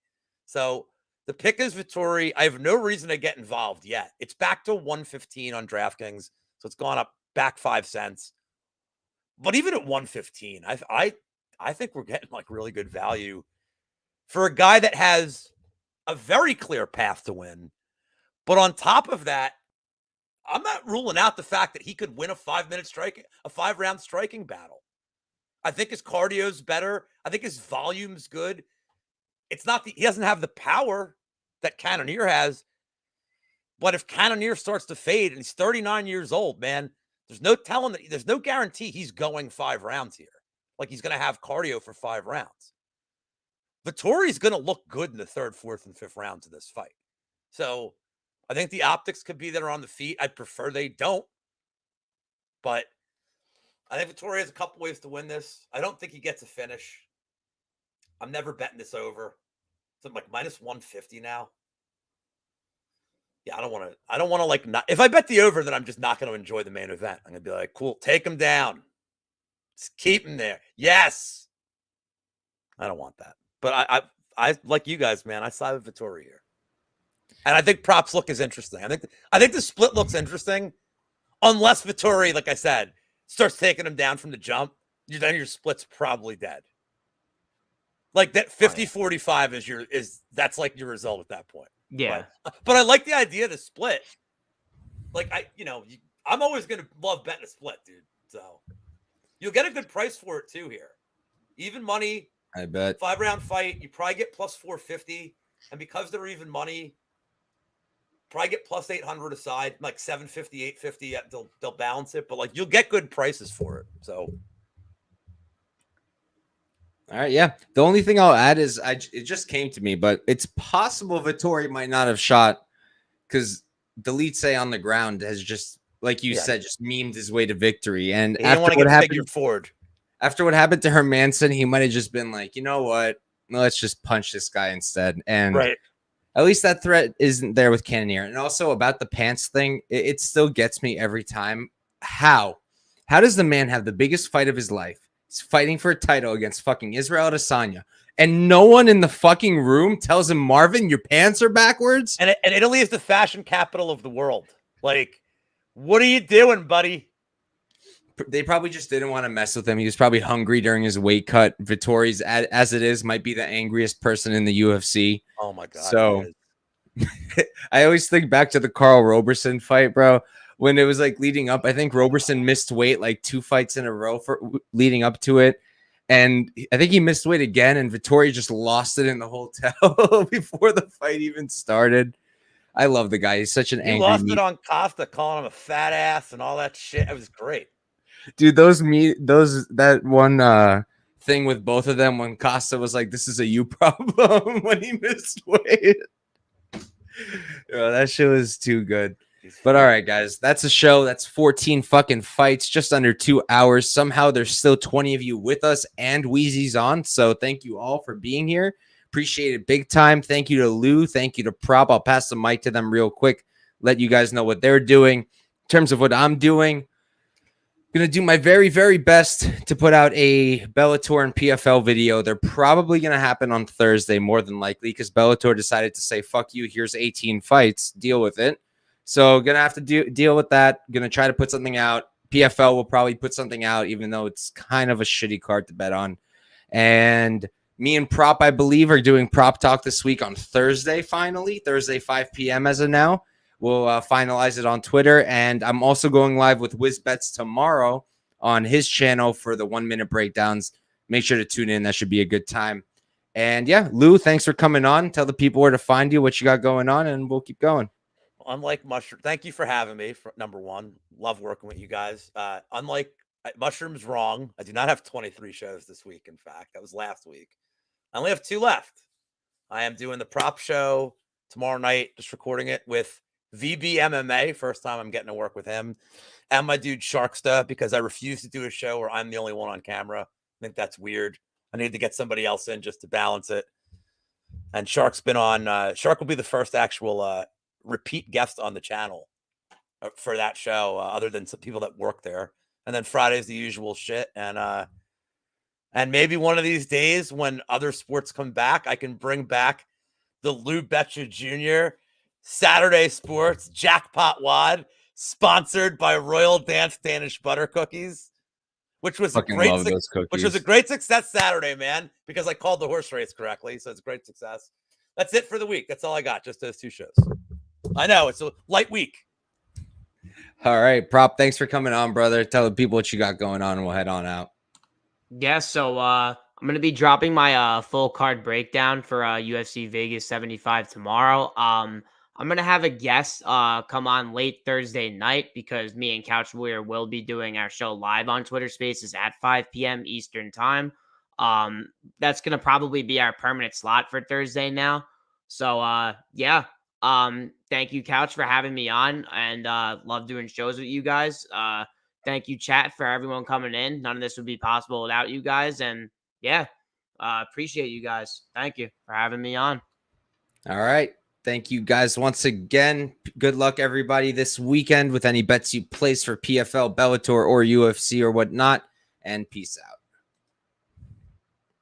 B: So the pick is Vettori. I have no reason to get involved yet. It's back to 115 on DraftKings, so it's gone up back 5 cents. But even at 115, I think we're getting like really good value for a guy that has a very clear path to win. But on top of that, I'm not ruling out the fact that he could win a 5-round striking battle. I think his cardio's better. I think his volume's good. It's not he doesn't have the power that Cannonier has. But if Cannonier starts to fade and he's 39 years old, man, there's no telling that there's no guarantee he's going 5 rounds here. Like he's going to have cardio for 5 rounds. Vettori's going to look good in the 3rd, 4th, and 5th rounds of this fight. So I think the optics could be there on the feet. I'd prefer they don't. But I think Vettori has a couple ways to win this. I don't think he gets a finish. I'm never betting this over. So I'm like minus 150 now. Yeah, I don't want to like not. If I bet the over, then I'm just not going to enjoy the main event. I'm going to be like, cool, take him down. Just keep him there. Yes. I don't want that. But I like you guys, man. I side with Vettori here. And I think props look is interesting. I think the split looks interesting. Unless Vettori, like I said, starts taking him down from the jump, then your split's probably dead. Like that 50-45 that's like your result at that point.
C: Yeah.
B: But I like the idea of the split. Like I'm always going to love betting a split, dude. So you'll get a good price for it too here. Even money.
A: I bet.
B: 5-round fight. You probably get plus 450. And because they're even money, probably get plus 800 aside, like 750, 850. They'll balance it, but like you'll get good prices for it. So,
A: all right, yeah. The only thing I'll add is it just came to me, but it's possible Vettori might not have shot because Dalidze on the ground has just, like you said, just memed his way to victory. And
B: after what happened, forward.
A: After what happened to Hermanson, he might have just been like, you know what? Let's just punch this guy instead. And at least that threat isn't there with Cannonier. And also about the pants thing, it still gets me every time. How does the man have the biggest fight of his life? He's fighting for a title against fucking Israel Adesanya. And no one in the fucking room tells him, Marvin, your pants are backwards?
B: And Italy is the fashion capital of the world. Like, what are you doing, buddy?
A: they probably just didn't want to mess with him. He was probably hungry during his weight cut. Vettori's, as it is, might be the angriest person in the UFC.
B: Oh my god.
A: So I always think back to the Carl Roberson fight, bro. When it was like leading up, I think Roberson missed weight like 2 fights in a row for leading up to it. And I think he missed weight again, and Vettori just lost it in the hotel before the fight even started. I love the guy. He's such an angry.
B: He lost it on Costa, calling him a fat ass and all that shit. It was great.
A: Dude, that one thing with both of them when Costa was like, "This is a you problem" when he missed weight. That shit was too good. But all right, guys, that's a show. That's 14 fucking fights, just under 2 hours. Somehow there's still 20 of you with us and Wheezy's on. So thank you all for being here. Appreciate it big time. Thank you to Lou. Thank you to Prop. I'll pass the mic to them real quick. Let you guys know what they're doing. In terms of what I'm doing, I'm going to do my very, very best to put out a Bellator and PFL video. They're probably going to happen on Thursday, more than likely, because Bellator decided to say, fuck you, here's 18 fights. Deal with it. So going to have to deal with that. Going to try to put something out. PFL will probably put something out, even though it's kind of a shitty card to bet on. And me and Prop, I believe, are doing Prop Talk this week on Thursday, finally. Thursday, 5 p.m. as of now. We'll finalize it on Twitter. And I'm also going live with WizBets tomorrow on his channel for the 1-minute breakdowns. Make sure to tune in. That should be a good time. And yeah, Lou, thanks for coming on. Tell the people where to find you, what you got going on, and we'll keep going.
B: Unlike Mushroom, thank you for having me. Number one, love working with you guys. Unlike Mushroom's wrong. I do not have 23 shows this week. In fact, that was last week. I only have 2 left. I am doing the Prop show tomorrow night, just recording it with VB MMA. First time I'm getting to work with him. And my dude Sharksta, because I refuse to do a show where I'm the only one on camera. I think that's weird. I need to get somebody else in just to balance it. And Shark's been on. Shark will be the first actual repeat guest on the channel for that show, other than some people that work there. And then Friday's the usual shit. And maybe one of these days when other sports come back, I can bring back the Lou Betcha Jr. Saturday Sports Jackpot Wad, sponsored by Royal Dance Danish Butter Cookies, which was a great success Saturday, man, because I called the horse race correctly. So it's a great success. That's it for the week. That's all I got. Just those 2 shows. I know it's a light week.
A: All right, Prop. Thanks for coming on, brother. Tell the people what you got going on, and we'll head on out.
C: Yeah, so I'm going to be dropping my full card breakdown for UFC Vegas 75 tomorrow. I'm going to have a guest come on late Thursday night because me and Couch Warrior will be doing our show live on Twitter Spaces at 5 p.m. Eastern Time. That's going to probably be our permanent slot for Thursday now. So, yeah. Thank you, Couch, for having me on, and love doing shows with you guys. Thank you, chat, for everyone coming in. None of this would be possible without you guys, and yeah, appreciate you guys. Thank you for having me on.
A: All right. Thank you guys once again. Good luck, everybody, this weekend with any bets you place for PFL, Bellator, or UFC or whatnot, and peace out.